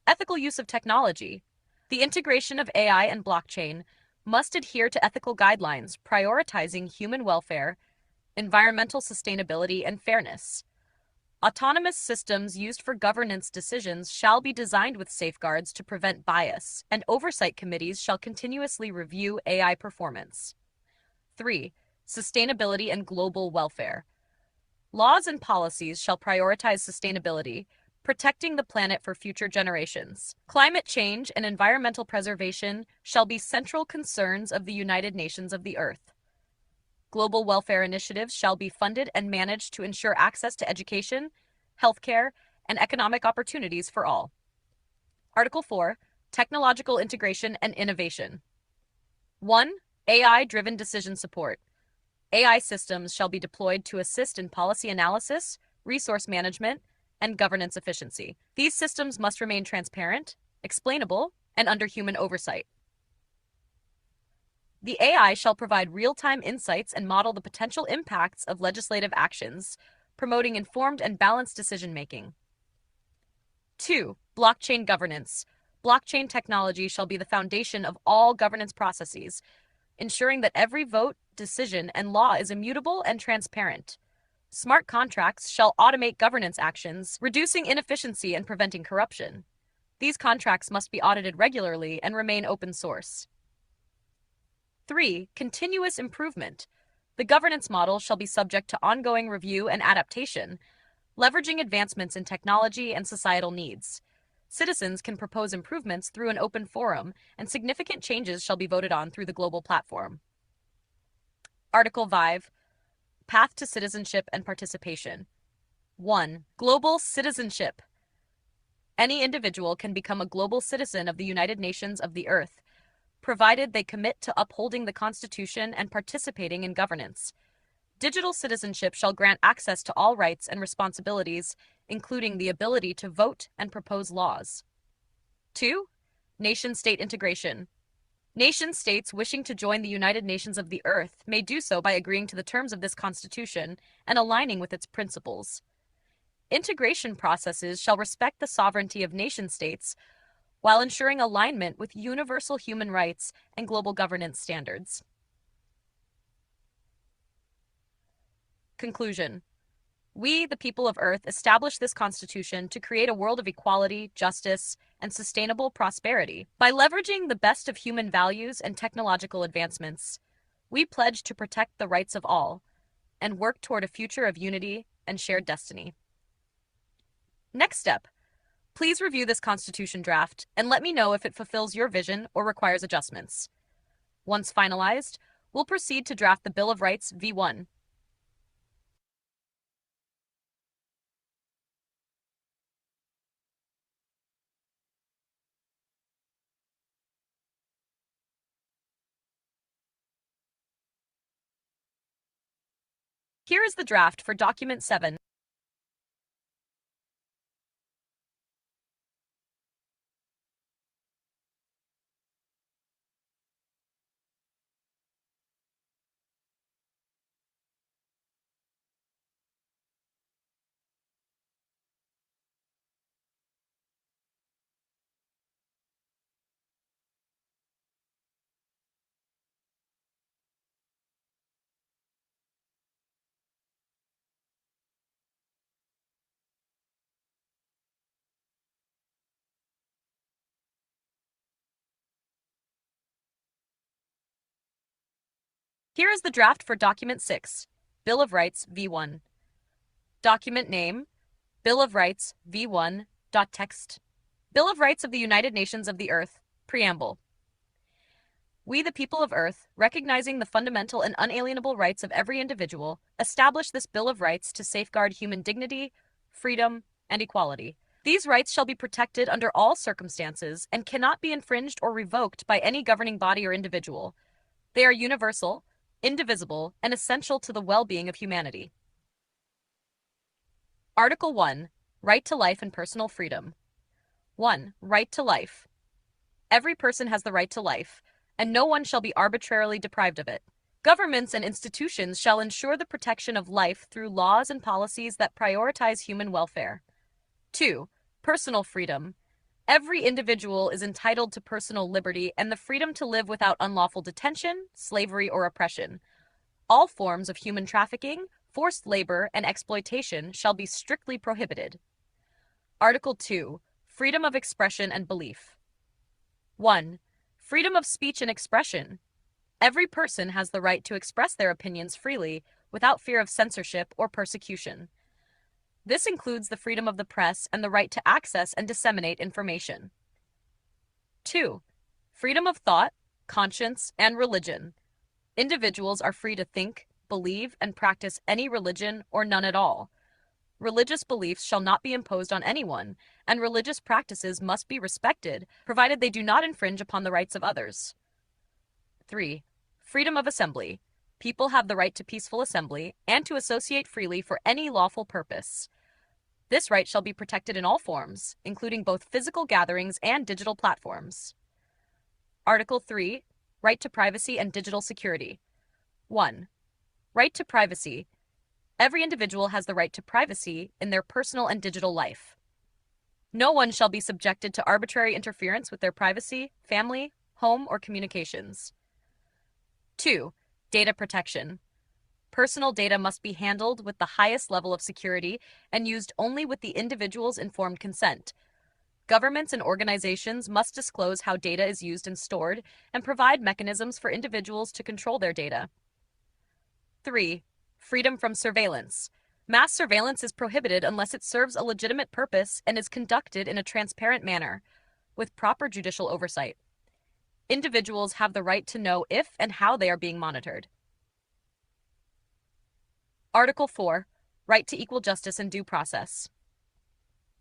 Ethical use of technology. The integration of AI and blockchain must adhere to ethical guidelines prioritizing human welfare, environmental sustainability, and fairness. Autonomous systems used for governance decisions shall be designed with safeguards to prevent bias, and oversight committees shall continuously review AI performance. 3. sustainability, and global welfare. Laws and policies shall prioritize sustainability, protecting the planet for future generations. Climate change and environmental preservation shall be central concerns of the United Nations of the Earth. Global welfare initiatives shall be funded and managed to ensure access to education, healthcare, and economic opportunities for all. Article 4. Technological integration and innovation. 1. AI-driven decision support. AI systems shall be deployed to assist in policy analysis, resource management, and governance efficiency. These systems must remain transparent, explainable, and under human oversight. The AI shall provide real-time insights and model the potential impacts of legislative actions, promoting informed and balanced decision-making. 2. Blockchain governance. Blockchain technology shall be the foundation of all governance processes, ensuring that every vote, decision, and law is immutable and transparent. Smart contracts shall automate governance actions, reducing inefficiency and preventing corruption. These contracts must be audited regularly and remain open source. 3. Continuous improvement. The governance model shall be subject to ongoing review and adaptation, leveraging advancements in technology and societal needs. Citizens can propose improvements through an open forum, and significant changes shall be voted on through the global platform. Article 5. Path to citizenship and participation. 1. Global citizenship. Any individual can become a global citizen of the United Nations of the Earth, provided they commit to upholding the Constitution and participating in governance. Digital citizenship shall grant access to all rights and responsibilities, including the ability to vote and propose laws. 2. Nation-state integration. Nation-states wishing to join the United Nations of the Earth may do so by agreeing to the terms of this Constitution and aligning with its principles. Integration processes shall respect the sovereignty of nation-states while ensuring alignment with universal human rights and global governance standards. Conclusion. We, the people of Earth, establish this Constitution to create a world of equality, justice, and sustainable prosperity. By leveraging the best of human values and technological advancements, we pledge to protect the rights of all and work toward a future of unity and shared destiny. Next step. Please review this Constitution draft and let me know if it fulfills your vision or requires adjustments. Once finalized, we'll proceed to draft the Bill of Rights V1. Here is the draft for Document 7. Here is the draft for Document 6, Bill of Rights V1. Document name, Bill of Rights V1. Text. Bill of Rights of the United Nations of the Earth. Preamble. We, the people of Earth, recognizing the fundamental and unalienable rights of every individual, establish this Bill of Rights to safeguard human dignity, freedom, and equality. These rights shall be protected under all circumstances and cannot be infringed or revoked by any governing body or individual. They are universal, indivisible, and essential to the well-being of humanity. Article 1. Right to life and personal freedom. 1. Right to life. Every person has the right to life, and no one shall be arbitrarily deprived of it. Governments and institutions shall ensure the protection of life through laws and policies that prioritize human welfare. 2. Personal freedom. Every individual is entitled to personal liberty and the freedom to live without unlawful detention, slavery, or oppression. All forms of human trafficking, forced labor, and exploitation shall be strictly prohibited. Article 2. Freedom of expression and belief. 1. Freedom of speech and expression. Every person has the right to express their opinions freely without fear of censorship or persecution. This includes the freedom of the press and the right to access and disseminate information. 2. Freedom of thought, conscience, and religion. Individuals are free to think, believe, and practice any religion or none at all. Religious beliefs shall not be imposed on anyone, and religious practices must be respected, provided they do not infringe upon the rights of others. 3. Freedom of assembly. People have the right to peaceful assembly and to associate freely for any lawful purpose. This right shall be protected in all forms, including both physical gatherings and digital platforms. Article 3. Right to privacy and digital security. 1. Right to privacy. Every individual has the right to privacy in their personal and digital life. No one shall be subjected to arbitrary interference with their privacy, family, home, or communications. 2. Data protection. Personal data must be handled with the highest level of security and used only with the individual's informed consent. Governments and organizations must disclose how data is used and stored and provide mechanisms for individuals to control their data. 3. Freedom from surveillance. Mass surveillance is prohibited unless it serves a legitimate purpose and is conducted in a transparent manner, with proper judicial oversight. Individuals have the right to know if and how they are being monitored. Article 4. Right to equal justice and due process.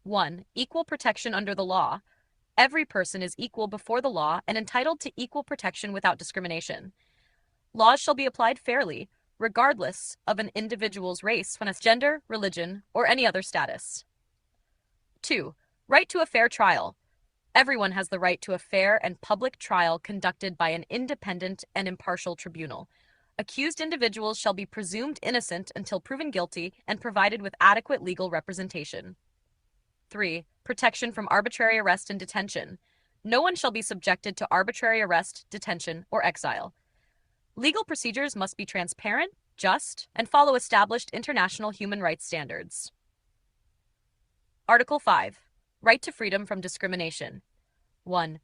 1. Equal protection under the law. Every person is equal before the law and entitled to equal protection without discrimination. Laws shall be applied fairly, regardless of an individual's race, gender, religion, or any other status. 2. Right to a fair trial. Everyone has the right to a fair and public trial conducted by an independent and impartial tribunal. Accused individuals shall be presumed innocent until proven guilty and provided with adequate legal representation. 3. Protection from arbitrary arrest and detention. No one shall be subjected to arbitrary arrest, detention, or exile. Legal procedures must be transparent, just, and follow established international human rights standards. Article 5. Right to freedom from discrimination. 1.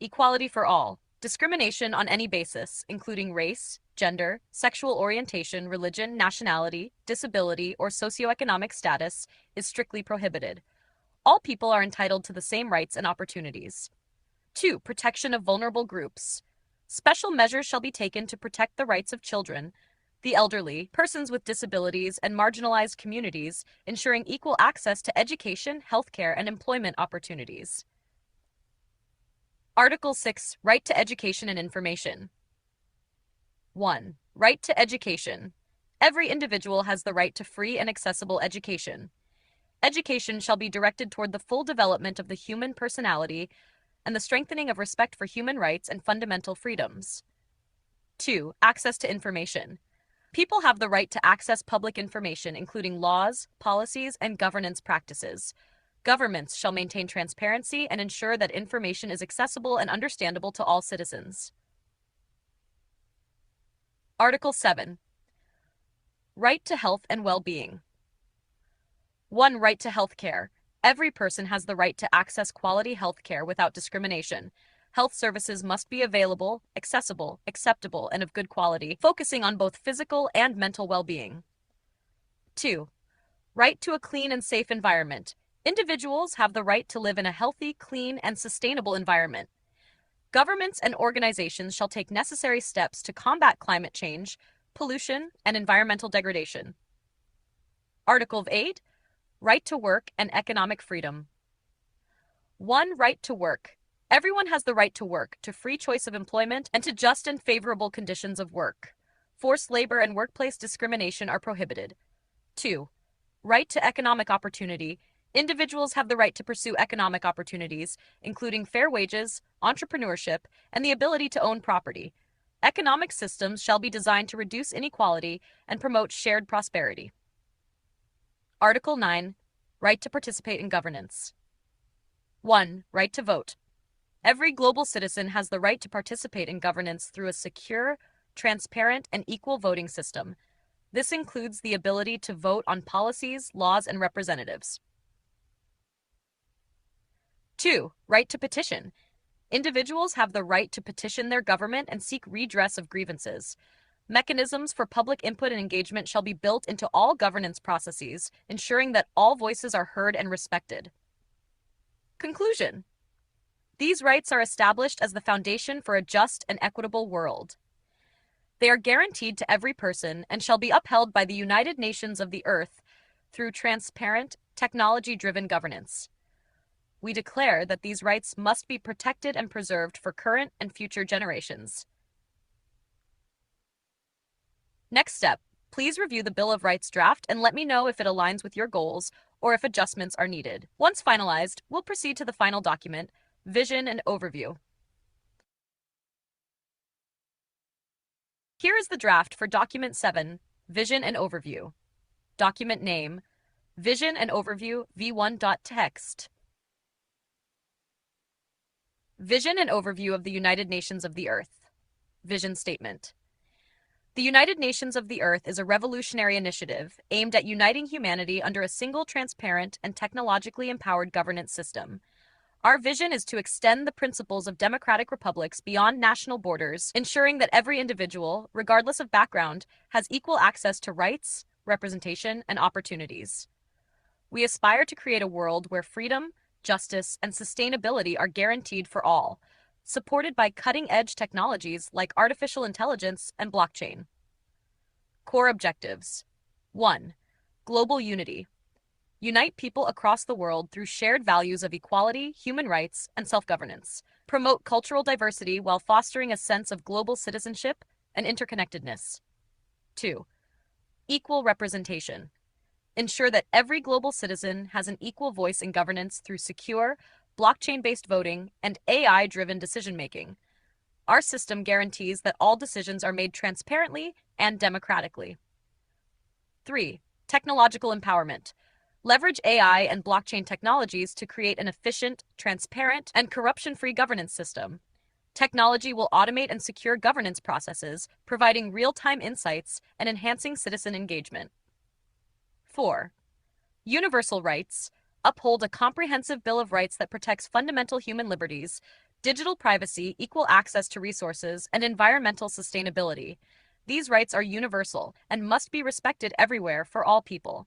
Equality for all. Discrimination on any basis, including race, gender, sexual orientation, religion, nationality, disability, or socioeconomic status, is strictly prohibited. All people are entitled to the same rights and opportunities. 2. Protection of vulnerable groups. Special measures shall be taken to protect the rights of children, the elderly, persons with disabilities, and marginalized communities, ensuring equal access to education, healthcare, and employment opportunities. Article 6. Right to education and information. 1. Right to education. Every individual has the right to free and accessible education. Education shall be directed toward the full development of the human personality and the strengthening of respect for human rights and fundamental freedoms. 2. Access to information. People have the right to access public information, including laws, policies, and governance practices. Governments shall maintain transparency and ensure that information is accessible and understandable to all citizens. Article 7. Right to health and well-being. 1. Right to health care. Every person has the right to access quality health care without discrimination. Health services must be available, accessible, acceptable, and of good quality, focusing on both physical and mental well-being. 2. Right to a clean and safe environment. Individuals have the right to live in a healthy, clean, and sustainable environment. Governments and organizations shall take necessary steps to combat climate change, pollution, and environmental degradation. Article 8. Right to work and economic freedom. 1. Right to work. Everyone has the right to work, to free choice of employment, and to just and favorable conditions of work. Forced labor and workplace discrimination are prohibited. 2. Right to economic opportunity. Individuals have the right to pursue economic opportunities, including fair wages, entrepreneurship, and the ability to own property. Economic systems shall be designed to reduce inequality and promote shared prosperity. Article 9. Right to participate in governance. 1. Right to vote. Every global citizen has the right to participate in governance through a secure, transparent, and equal voting system. This includes the ability to vote on policies, laws, and representatives. 2. Right to petition. Individuals have the right to petition their government and seek redress of grievances. Mechanisms for public input and engagement shall be built into all governance processes, ensuring that all voices are heard and respected. Conclusion. These rights are established as the foundation for a just and equitable world. They are guaranteed to every person and shall be upheld by the United Nations of the Earth through transparent, technology-driven governance. We declare that these rights must be protected and preserved for current and future generations. Next step, please review the Bill of Rights draft and let me know if it aligns with your goals or if adjustments are needed. Once finalized, we'll proceed to the final document, Vision and Overview. Here is the draft for Document 7, Vision and Overview. Document name, Vision and Overview v1.txt. Vision and Overview of the United Nations of the Earth. Vision Statement. The United Nations of the Earth is a revolutionary initiative aimed at uniting humanity under a single, transparent, and technologically empowered governance system. Our vision is to extend the principles of democratic republics beyond national borders, ensuring that every individual, regardless of background, has equal access to rights, representation, and opportunities. We aspire to create a world where freedom, justice, and sustainability are guaranteed for all, supported by cutting-edge technologies like artificial intelligence and blockchain. Core objectives. 1. Global unity. Unite people across the world through shared values of equality, human rights, and self-governance. Promote cultural diversity while fostering a sense of global citizenship and interconnectedness. 2. Equal representation. Ensure that every global citizen has an equal voice in governance through secure, blockchain-based voting, and AI-driven decision-making. Our system guarantees that all decisions are made transparently and democratically. 3. Technological empowerment. Leverage AI and blockchain technologies to create an efficient, transparent, and corruption-free governance system. Technology will automate and secure governance processes, providing real-time insights and enhancing citizen engagement. 4. Universal rights. Uphold a comprehensive Bill of Rights that protects fundamental human liberties, digital privacy, equal access to resources, and environmental sustainability. These rights are universal and must be respected everywhere for all people.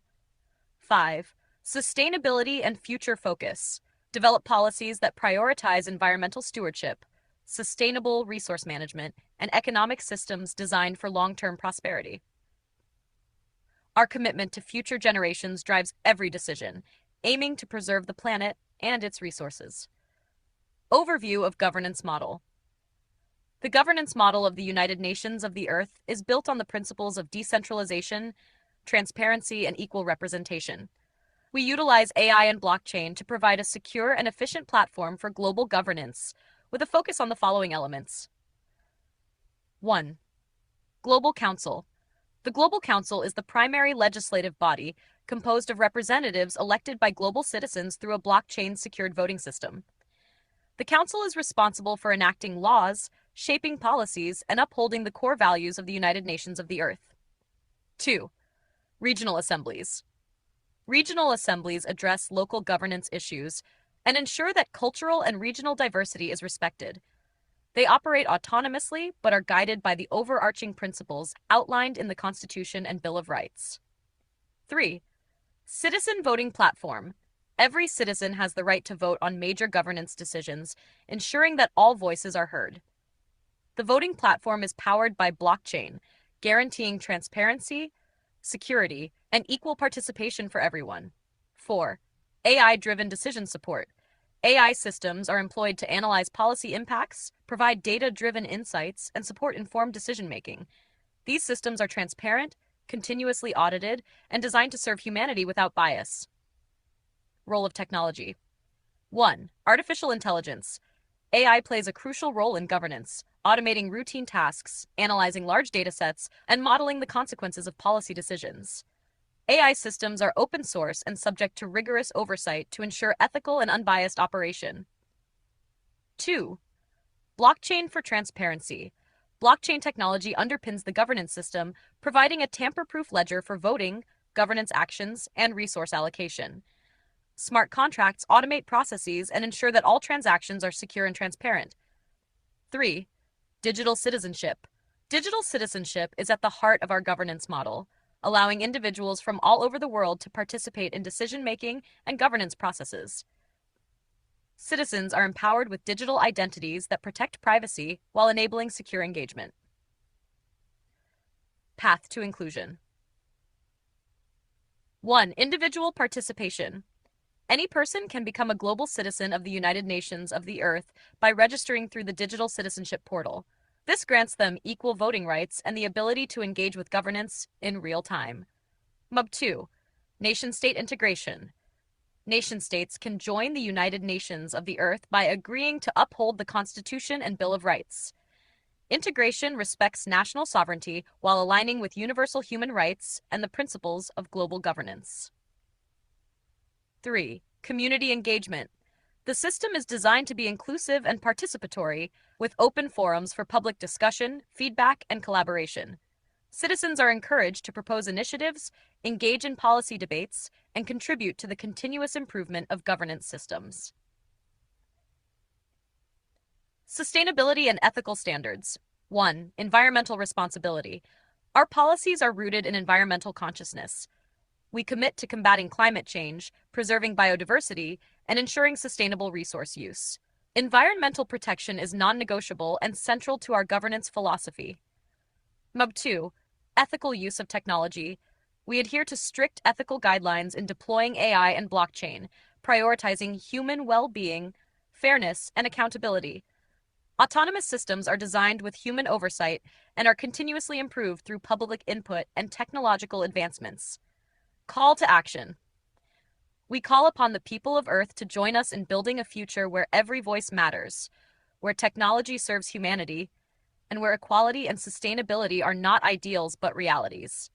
5. Sustainability and future focus. Develop policies that prioritize environmental stewardship, sustainable resource management, and economic systems designed for long-term prosperity. Our commitment to future generations drives every decision, aiming to preserve the planet and its resources. Overview of Governance Model. The governance model of the United Nations of the Earth is built on the principles of decentralization, transparency, and equal representation. We utilize AI and blockchain to provide a secure and efficient platform for global governance, with a focus on the following elements. 1. Global Council. The Global Council is the primary legislative body composed of representatives elected by global citizens through a blockchain-secured voting system. The Council is responsible for enacting laws, shaping policies, and upholding the core values of the United Nations of the Earth. 2. Regional Assemblies. Regional assemblies address local governance issues and ensure that cultural and regional diversity is respected. They operate autonomously but are guided by the overarching principles outlined in the Constitution and Bill of Rights. 3. Citizen Voting Platform. Every citizen has the right to vote on major governance decisions, ensuring that all voices are heard. The voting platform is powered by blockchain, guaranteeing transparency, security, and equal participation for everyone. 4. AI-driven decision support. AI systems are employed to analyze policy impacts, provide data-driven insights, and support informed decision-making. These systems are transparent, continuously audited, and designed to serve humanity without bias. Role of technology. 1. Artificial intelligence. AI plays a crucial role in governance, automating routine tasks, analyzing large datasets, and modeling the consequences of policy decisions. AI systems are open source and subject to rigorous oversight to ensure ethical and unbiased operation. 2. Blockchain for transparency. Blockchain technology underpins the governance system, providing a tamper-proof ledger for voting, governance actions, and resource allocation. Smart contracts automate processes and ensure that all transactions are secure and transparent. 3. Digital citizenship. Digital citizenship is at the heart of our governance model, allowing individuals from all over the world to participate in decision-making and governance processes. Citizens are empowered with digital identities that protect privacy while enabling secure engagement. Path to inclusion. 1. Individual participation. Any person can become a global citizen of the United Nations of the Earth by registering through the Digital Citizenship Portal. This grants them equal voting rights and the ability to engage with governance in real time. MUB-2. Nation-state integration. Nation-states can join the United Nations of the Earth by agreeing to uphold the Constitution and Bill of Rights. Integration respects national sovereignty while aligning with universal human rights and the principles of global governance. 3. Community engagement. The system is designed to be inclusive and participatory, with open forums for public discussion, feedback, and collaboration. Citizens are encouraged to propose initiatives, engage in policy debates, and contribute to the continuous improvement of governance systems. Sustainability and ethical standards. 1. Environmental responsibility. Our policies are rooted in environmental consciousness. We commit to combating climate change, preserving biodiversity, and ensuring sustainable resource use. Environmental protection is non-negotiable and central to our governance philosophy. MUB-2. Ethical use of technology. We adhere to strict ethical guidelines in deploying AI and blockchain, prioritizing human well-being, fairness, and accountability. Autonomous systems are designed with human oversight and are continuously improved through public input and technological advancements. Call to action. We call upon the people of Earth to join us in building a future where every voice matters, where technology serves humanity, and where equality and sustainability are not ideals but realities.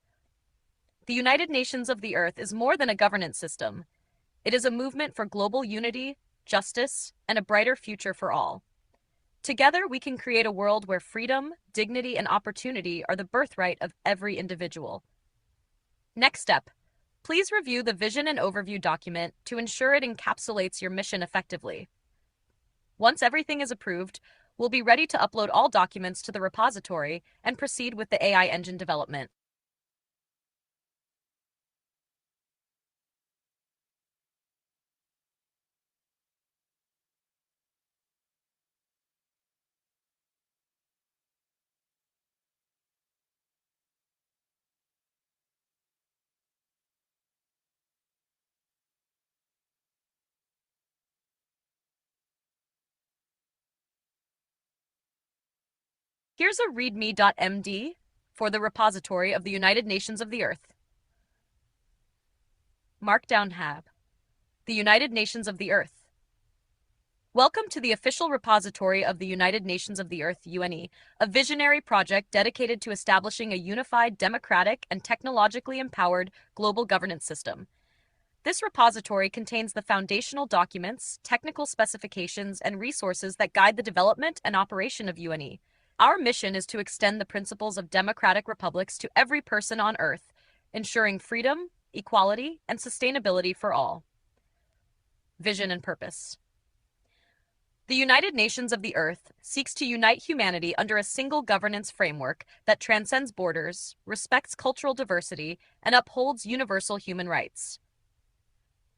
The United Nations of the Earth is more than a governance system. It is a movement for global unity, justice, and a brighter future for all. Together, we can create a world where freedom, dignity, and opportunity are the birthright of every individual. Next step. Please review the Vision and Overview document to ensure it encapsulates your mission effectively. Once everything is approved, we'll be ready to upload all documents to the repository and proceed with the AI engine development. Here's a readme.md for the repository of the United Nations of the Earth. Markdown tab. The United Nations of the Earth. Welcome to the official repository of the United Nations of the Earth, UNE, a visionary project dedicated to establishing a unified, democratic, and technologically empowered global governance system. This repository contains the foundational documents, technical specifications, and resources that guide the development and operation of UNE. Our mission is to extend the principles of democratic republics to every person on Earth, ensuring freedom, equality, and sustainability for all. Vision and purpose. The United Nations of the Earth seeks to unite humanity under a single governance framework that transcends borders, respects cultural diversity, and upholds universal human rights.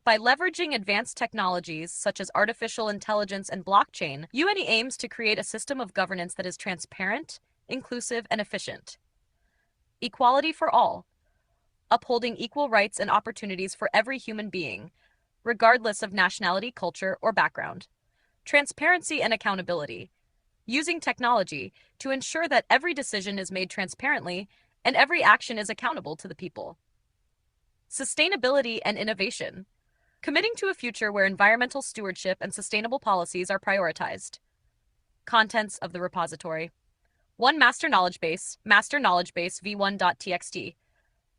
By leveraging advanced technologies such as artificial intelligence and blockchain, UNE aims to create a system of governance that is transparent, inclusive, and efficient. Equality for all, upholding equal rights and opportunities for every human being, regardless of nationality, culture, or background. Transparency and accountability, using technology to ensure that every decision is made transparently and every action is accountable to the people. Sustainability and innovation, committing to a future where environmental stewardship and sustainable policies are prioritized. Contents of the repository. 1. Master Knowledge Base v1.txt.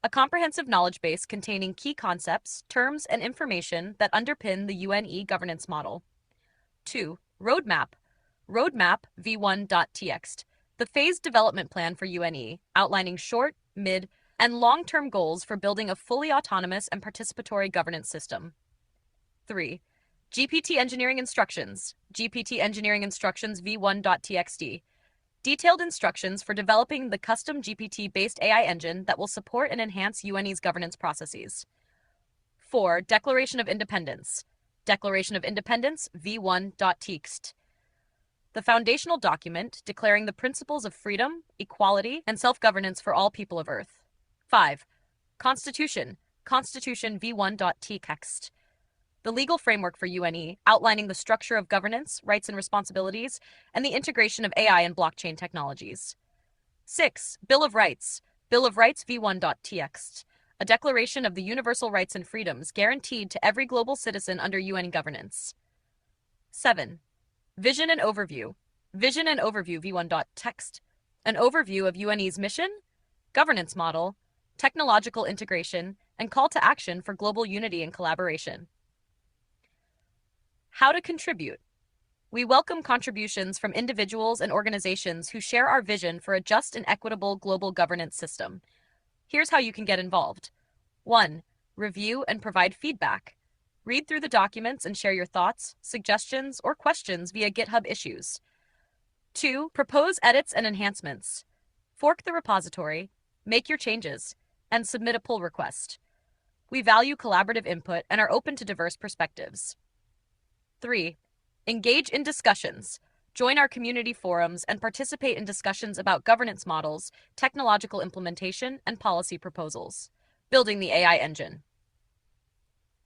A comprehensive knowledge base containing key concepts, terms, and information that underpin the UNE governance model. 2. Roadmap v1.txt. The phased development plan for UNE, outlining short, mid, and long-term goals for building a fully autonomous and participatory governance system. 3. GPT Engineering Instructions, GPT Engineering Instructions v1.txt. Detailed instructions for developing the custom GPT-based AI engine that will support and enhance UNE's governance processes. 4. Declaration of Independence, Declaration of Independence v1.txt. The foundational document declaring the principles of freedom, equality, and self-governance for all people of Earth. 5. Constitution, Constitution v1.txt. The legal framework for UNE, outlining the structure of governance, rights and responsibilities, and the integration of AI and blockchain technologies. 6. Bill of Rights, Bill of Rights v1.txt. A declaration of the universal rights and freedoms guaranteed to every global citizen under UN governance. 7. Vision and Overview, Vision and Overview v1.txt. An overview of UNE's mission, governance model, technological integration, and call to action for global unity and collaboration. How to contribute. We welcome contributions from individuals and organizations who share our vision for a just and equitable global governance system. Here's how you can get involved. 1. Review and provide feedback. Read through the documents and share your thoughts, suggestions, or questions via GitHub issues. 2. Propose edits and enhancements. Fork the repository, make your changes, and submit a pull request. We value collaborative input and are open to diverse perspectives. 3. Engage in discussions. Join our community forums and participate in discussions about governance models, technological implementation, and policy proposals. Building the AI engine.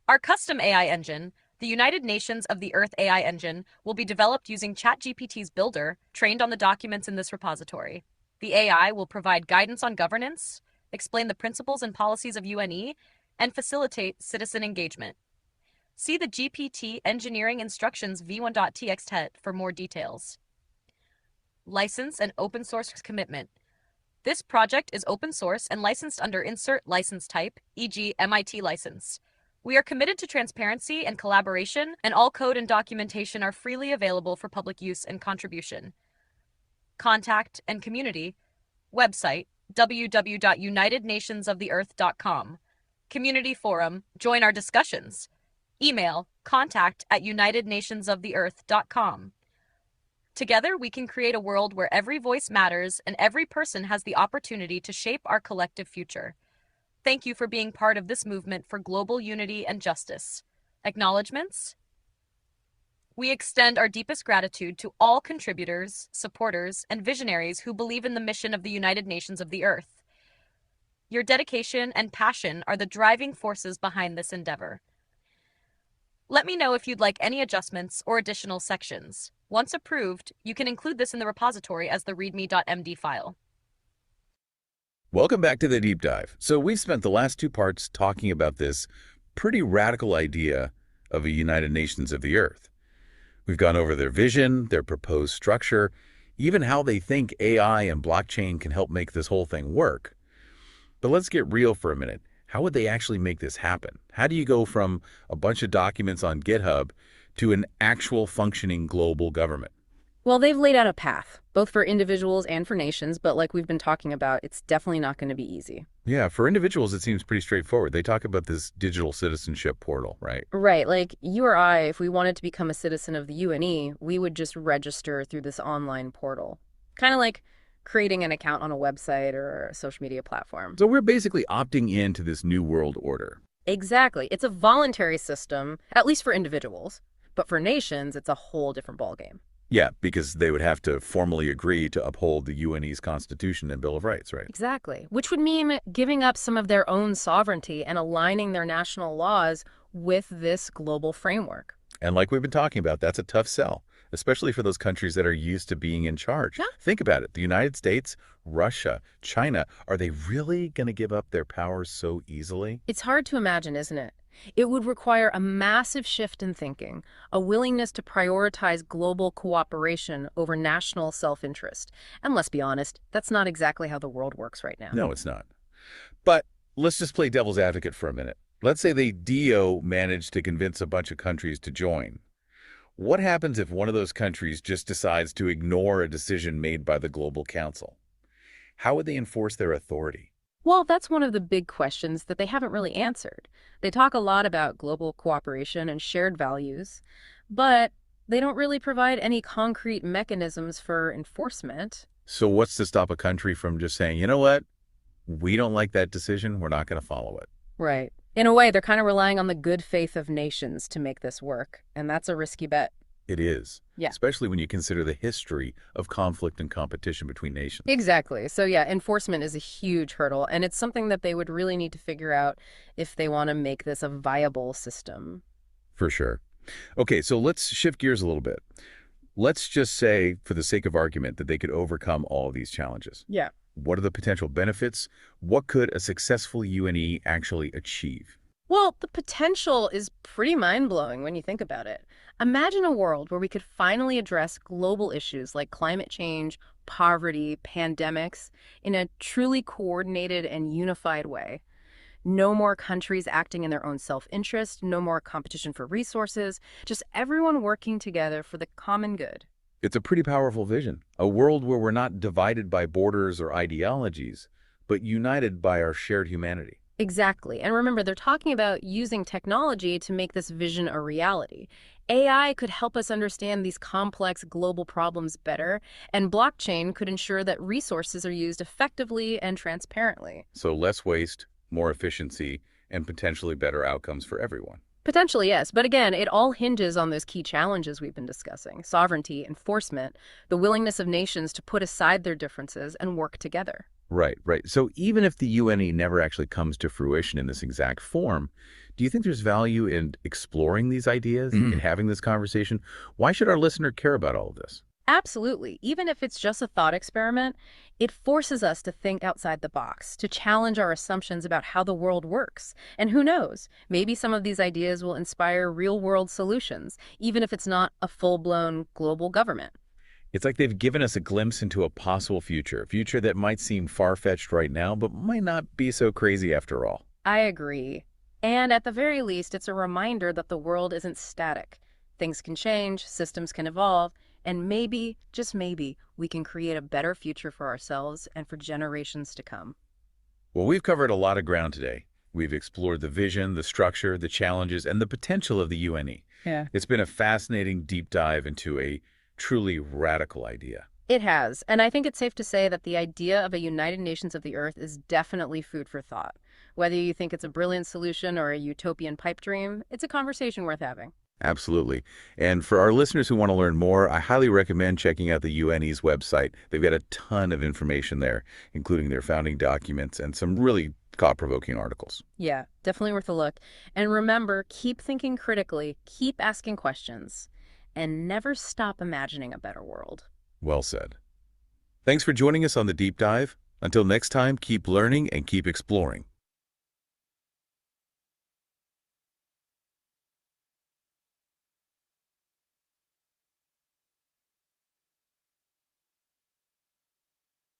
Our custom AI engine, the United Nations of the Earth AI engine, will be developed using ChatGPT's builder, trained on the documents in this repository. The AI will provide guidance on governance, explain the principles and policies of UNE, and facilitate citizen engagement. See the GPT Engineering Instructions v1.txt for more details. License and open source commitment. This project is open source and licensed under Insert License Type, e.g. MIT license. We are committed to transparency and collaboration, and all code and documentation are freely available for public use and contribution. Contact and community. Website, www.unitednationsoftheearth.com. Community forum, join our discussions. Email, contact@unitednationsoftheearth.com. Together, we can create a world where every voice matters and every person has the opportunity to shape our collective future. Thank you for being part of this movement for global unity and justice. Acknowledgements? We extend our deepest gratitude to all contributors, supporters, and visionaries who believe in the mission of the United Nations of the Earth. Your dedication and passion are the driving forces behind this endeavor. Let me know if you'd like any adjustments or additional sections. Once approved, you can include this in the repository as the readme.md file. Welcome back to the deep dive. So we've spent the last two parts talking about this pretty radical idea of a United Nations of the Earth. We've gone over their vision, their proposed structure, even how they think AI and blockchain can help make this whole thing work. But let's get real for a minute. How would they actually make this happen? How do you go from a bunch of documents on GitHub to an actual functioning global government? Well, they've laid out a path, both for individuals and for nations, but like we've been talking about, it's definitely not going to be easy. Yeah, for individuals, it seems pretty straightforward. They talk about this digital citizenship portal, right? Right, like you or I, if we wanted to become a citizen of the UNE, we would just register through this online portal. Kind of like creating an account on a website or a social media platform. So we're basically opting into this new world order. Exactly. It's a voluntary system, at least for individuals. But for nations, it's a whole different ballgame. Yeah, because they would have to formally agree to uphold the UNE's Constitution and Bill of Rights, right? Exactly. Which would mean giving up some of their own sovereignty and aligning their national laws with this global framework. And like we've been talking about, that's a tough sell, especially for those countries that are used to being in charge. Yeah. Think about it. The United States, Russia, China, are they really going to give up their powers so easily? It's hard to imagine, isn't it? It would require a massive shift in thinking, a willingness to prioritize global cooperation over national self-interest. And let's be honest, that's not exactly how the world works right now. No, it's not. But let's just play devil's advocate for a minute. Let's say the DO managed to convince a bunch of countries to join. What happens if one of those countries just decides to ignore a decision made by the Global Council? How would they enforce their authority? Well, that's one of the big questions that they haven't really answered. They talk a lot about global cooperation and shared values, but they don't really provide any concrete mechanisms for enforcement. So what's to stop a country from just saying, you know what? We don't like that decision. We're not going to follow it. Right. In a way, they're kind of relying on the good faith of nations to make this work, and that's a risky bet. It is, Yeah. especially when you consider the history of conflict and competition between nations. Exactly. So yeah, enforcement is a huge hurdle, and it's something that they would really need to figure out if they want to make this a viable system. For sure. Okay, so let's shift gears a little bit. Let's just say, for the sake of argument, that they could overcome all of these challenges. Yeah. What are the potential benefits? What could a successful UNE actually achieve? Well, the potential is pretty mind-blowing when you think about it. Imagine a world where we could finally address global issues like climate change, poverty, pandemics in a truly coordinated and unified way. No more countries acting in their own self-interest, no more competition for resources, just everyone working together for the common good. It's a pretty powerful vision, a world where we're not divided by borders or ideologies, but united by our shared humanity. Exactly. And remember, they're talking about using technology to make this vision a reality. AI could help us understand these complex global problems better, and blockchain could ensure that resources are used effectively and transparently. So less waste, more efficiency, and potentially better outcomes for everyone. Potentially, yes. But again, it all hinges on those key challenges we've been discussing: sovereignty, enforcement, the willingness of nations to put aside their differences and work together. Right, right. So even if the UNE never actually comes to fruition in this exact form, do you think there's value in exploring these ideas, in having this conversation? Why should our listener care about all of this? Absolutely. Even if it's just a thought experiment, it forces us to think outside the box, to challenge our assumptions about how the world works. And who knows, maybe some of these ideas will inspire real-world solutions, even if it's not a full-blown global government. It's like they've given us a glimpse into a possible future, a future that might seem far-fetched right now, but might not be so crazy after all. I agree. And at the very least, it's a reminder that the world isn't static. Things can change, systems can evolve, and maybe, just maybe, we can create a better future for ourselves and for generations to come. Well, we've covered a lot of ground today. We've explored the vision, the structure, the challenges, and the potential of the UNE. Yeah. It's been a fascinating deep dive into a truly radical idea. It has, and I think it's safe to say that the idea of a United Nations of the Earth is definitely food for thought. Whether you think it's a brilliant solution or a utopian pipe dream, it's a conversation worth having. Absolutely. And for our listeners who want to learn more, I highly recommend checking out the UNE's website. They've got a ton of information there, including their founding documents and some really thought-provoking articles. Yeah, definitely worth a look. And remember, keep thinking critically, keep asking questions, and never stop imagining a better world. Well said. Thanks for joining us on the deep dive. Until next time, keep learning and keep exploring.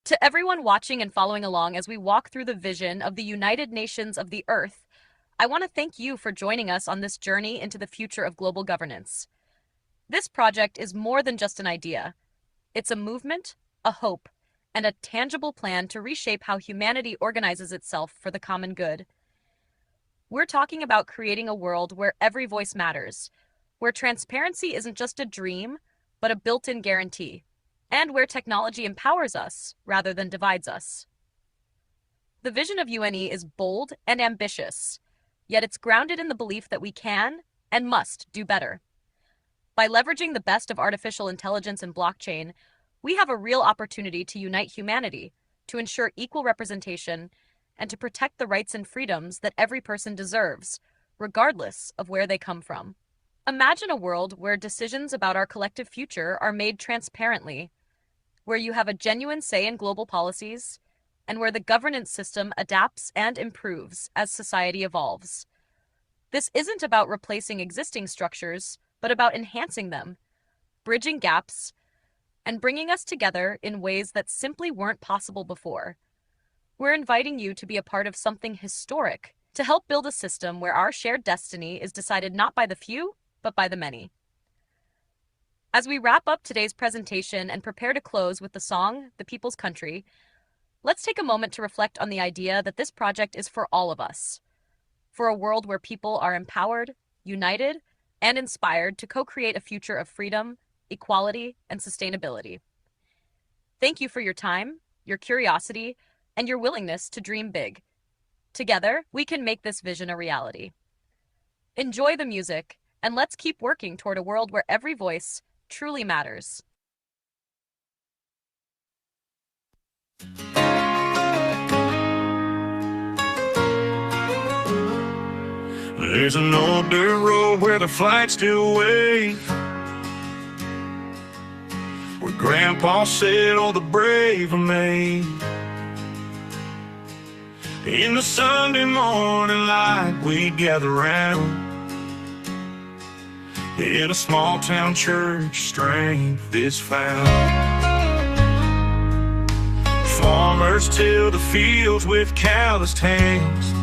To everyone watching and following along as we walk through the vision of the United Nations of the Earth, I want to thank you for joining us on this journey into the future of global governance. This project is more than just an idea. It's a movement, a hope, and a tangible plan to reshape how humanity organizes itself for the common good. We're talking about creating a world where every voice matters, where transparency isn't just a dream, but a built-in guarantee, and where technology empowers us rather than divides us. The vision of UNE is bold and ambitious, yet it's grounded in the belief that we can and must do better. By leveraging the best of artificial intelligence and blockchain, we have a real opportunity to unite humanity, to ensure equal representation, and to protect the rights and freedoms that every person deserves, regardless of where they come from. Imagine a world where decisions about our collective future are made transparently, where you have a genuine say in global policies, and where the governance system adapts and improves as society evolves. This isn't about replacing existing structures, but about enhancing them, bridging gaps, and bringing us together in ways that simply weren't possible before. We're inviting you to be a part of something historic, to help build a system where our shared destiny is decided not by the few, but by the many. As we wrap up today's presentation and prepare to close with the song, The People's Country, let's take a moment to reflect on the idea that this project is for all of us, for a world where people are empowered, united, and inspired to co-create a future of freedom, equality, and sustainability. Thank you for your time, your curiosity, and your willingness to dream big. Together, we can make this vision a reality. Enjoy the music, and let's keep working toward a world where every voice truly matters. There's an old dirt road where the flights still wait, where Grandpa said all the brave are made. In the Sunday morning light we'd gather round in a small town church, strength is found. Farmers till the fields with calloused hands,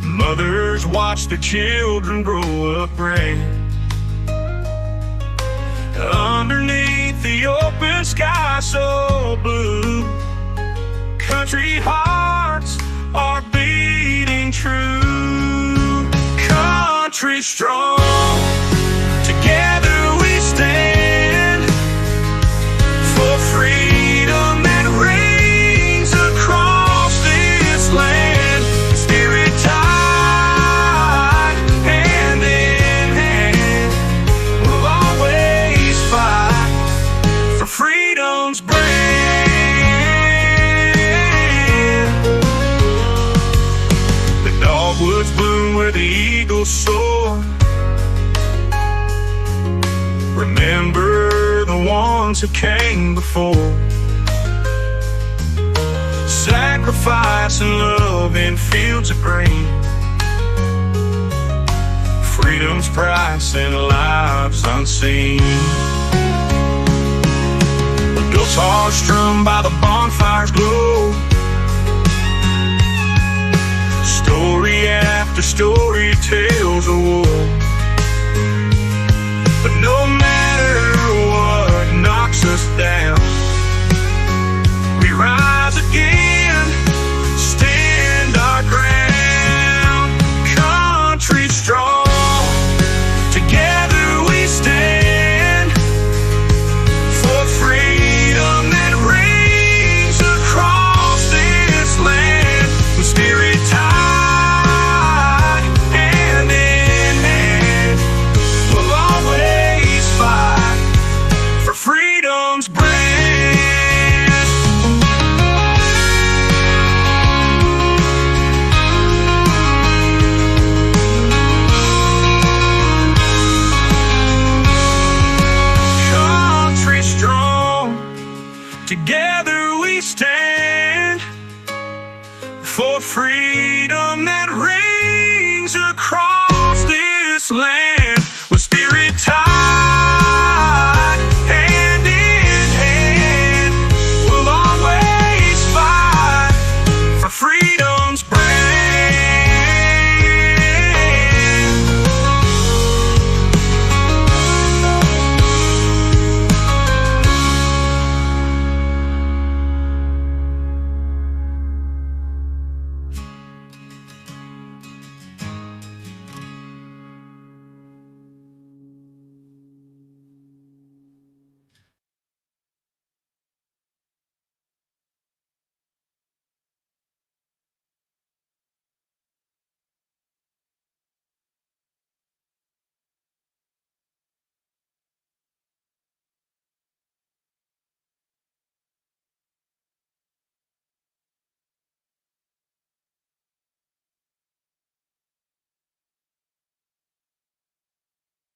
mothers watch their children grow up grand. Underneath the open sky so blue, country hearts are beating true. Country strong, together we stand for freedom that reigns across this land. Spirit tied, hand in hand, we'll always fight for freedom's brand. The dogwoods bloom where the eagles soar. Remember the ones who came before. Sacrifice and love in fields of grain. Freedom's price and lives unseen. The guitar strummed by the bonfire's glow. Story after story tells a war. But no matter what knocks us down, we rise again, stand our ground. Country strong, together we stand for freedom that reigns across this land. With spirit tied, hand in hand, we'll always fight for freedom's brand. Country strong, together we stand for freedom that reigns across this land.